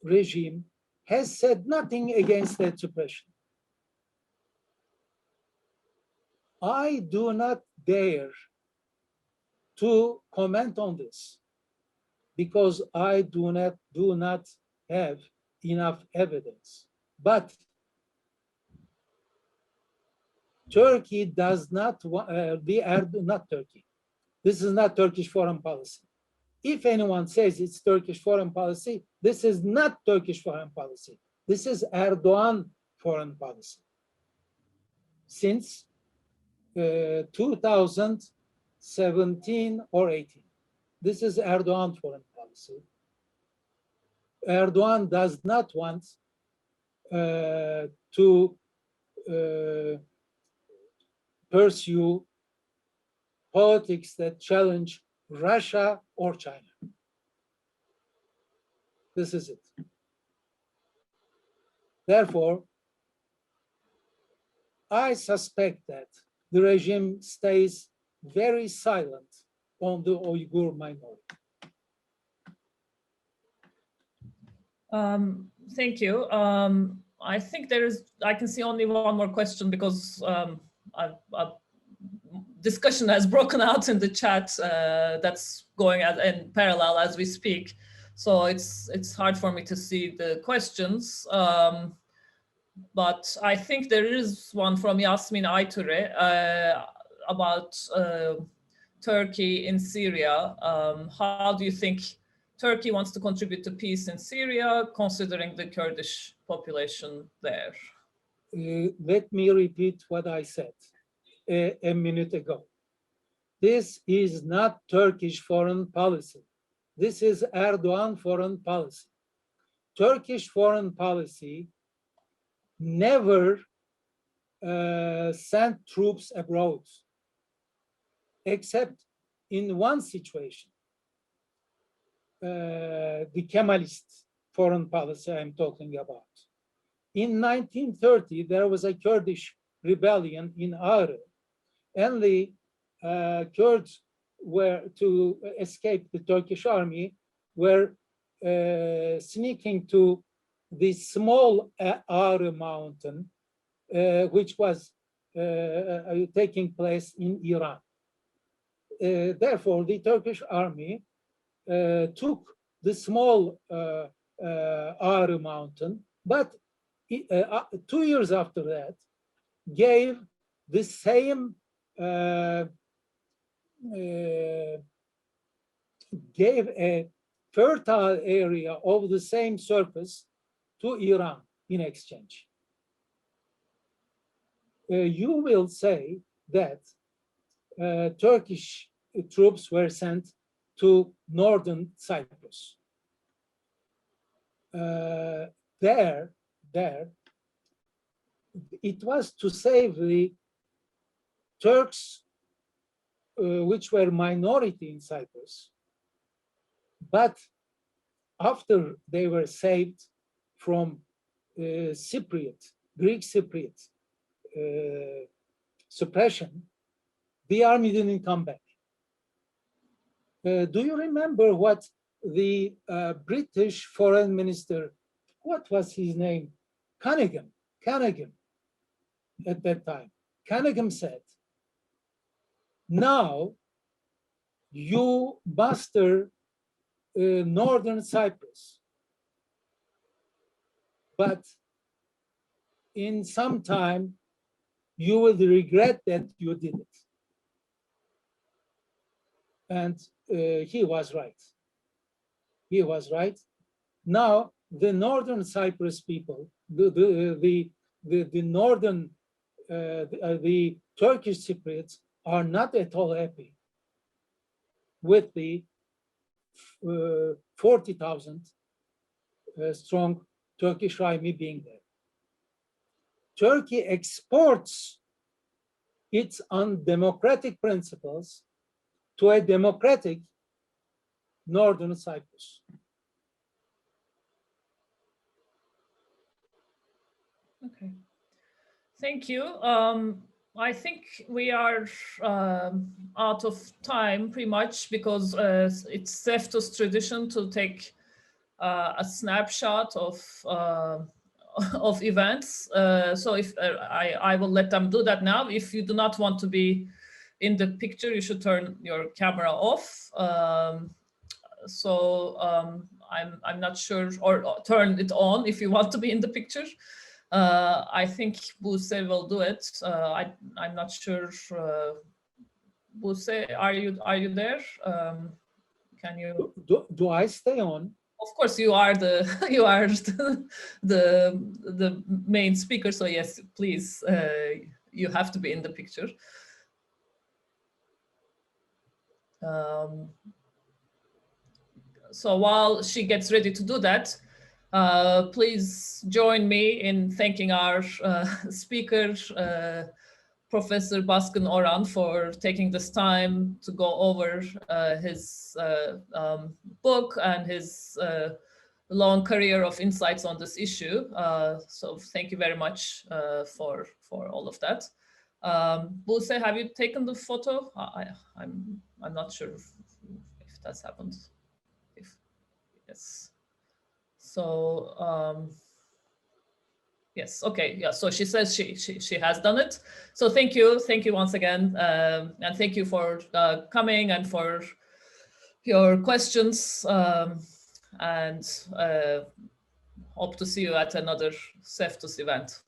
regime has said nothing against that suppression. I do not dare to comment on this because I do not have enough evidence. But Turkey does not not Turkey. This is not Turkish foreign policy. If anyone says it's Turkish foreign policy, this is not Turkish foreign policy. This is Erdogan foreign policy. Since 2000, 17 or 18. This is Erdogan's foreign policy. Erdogan does not want to pursue politics that challenge Russia or China. This is it. Therefore, I suspect that the regime stays very silent on the Uyghur minority. Thank you. I think I can see only one more question because discussion has broken out in the chat that's going in parallel as we speak. So it's hard for me to see the questions. But I think there is one from Yasmin Ayture about Turkey in Syria. How do you think Turkey wants to contribute to peace in Syria, considering the Kurdish population there? Let me repeat what I said a minute ago. This is not Turkish foreign policy. This is Erdogan foreign policy. Turkish foreign policy never sent troops abroad, except in one situation, the Kemalist foreign policy I'm talking about. In 1930, there was a Kurdish rebellion in Oran, and the Kurds were to escape the Turkish army, were sneaking to the small Ağrı mountain, which was taking place in Iran. Therefore, the Turkish army took the small Ağrı mountain, but 2 years after that, gave the same gave a fertile area of the same surface to Iran in exchange. You will say that Turkish troops were sent to northern Cyprus. There, it was to save the Turks, which were minority in Cyprus. But after they were saved from Greek Cypriot suppression, the army didn't come back. Do you remember what the British foreign minister, what was his name? Cunningham at that time. Cunningham said, now you muster northern Cyprus, but in some time you will regret that you did it. And he was right. He was right. Now the northern Cyprus people, the Turkish Cypriots are not at all happy with the 40,000 strong Turkish army being there. Turkey exports its undemocratic principles to a democratic northern Cyprus. Okay, thank you. I think we are out of time pretty much because it's CEFTUS tradition to take a snapshot of events. So if I will let them do that now. If you do not want to be in the picture, you should turn your camera off. I'm not sure, or turn it on if you want to be in the picture. I think Buse will do it. I'm not sure. Buse, are you there? Can you? Do I stay on? Of course, you are the the main speaker. So yes, please, you have to be in the picture. So while she gets ready to do that, please join me in thanking our speaker, Professor Baskın Oran, for taking this time to go over his book and his long career of insights on this issue. So thank you very much for all of that. Buse, have you taken the photo? I'm not sure if that's happened. Yes. So yes, okay, yeah. So she says she has done it. So thank you once again, and thank you for coming and for your questions, and hope to see you at another CEFTUS event.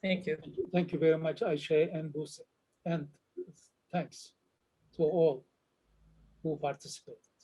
Thank you. Thank you very much, Ayşe and Buse, and thanks to all who participated.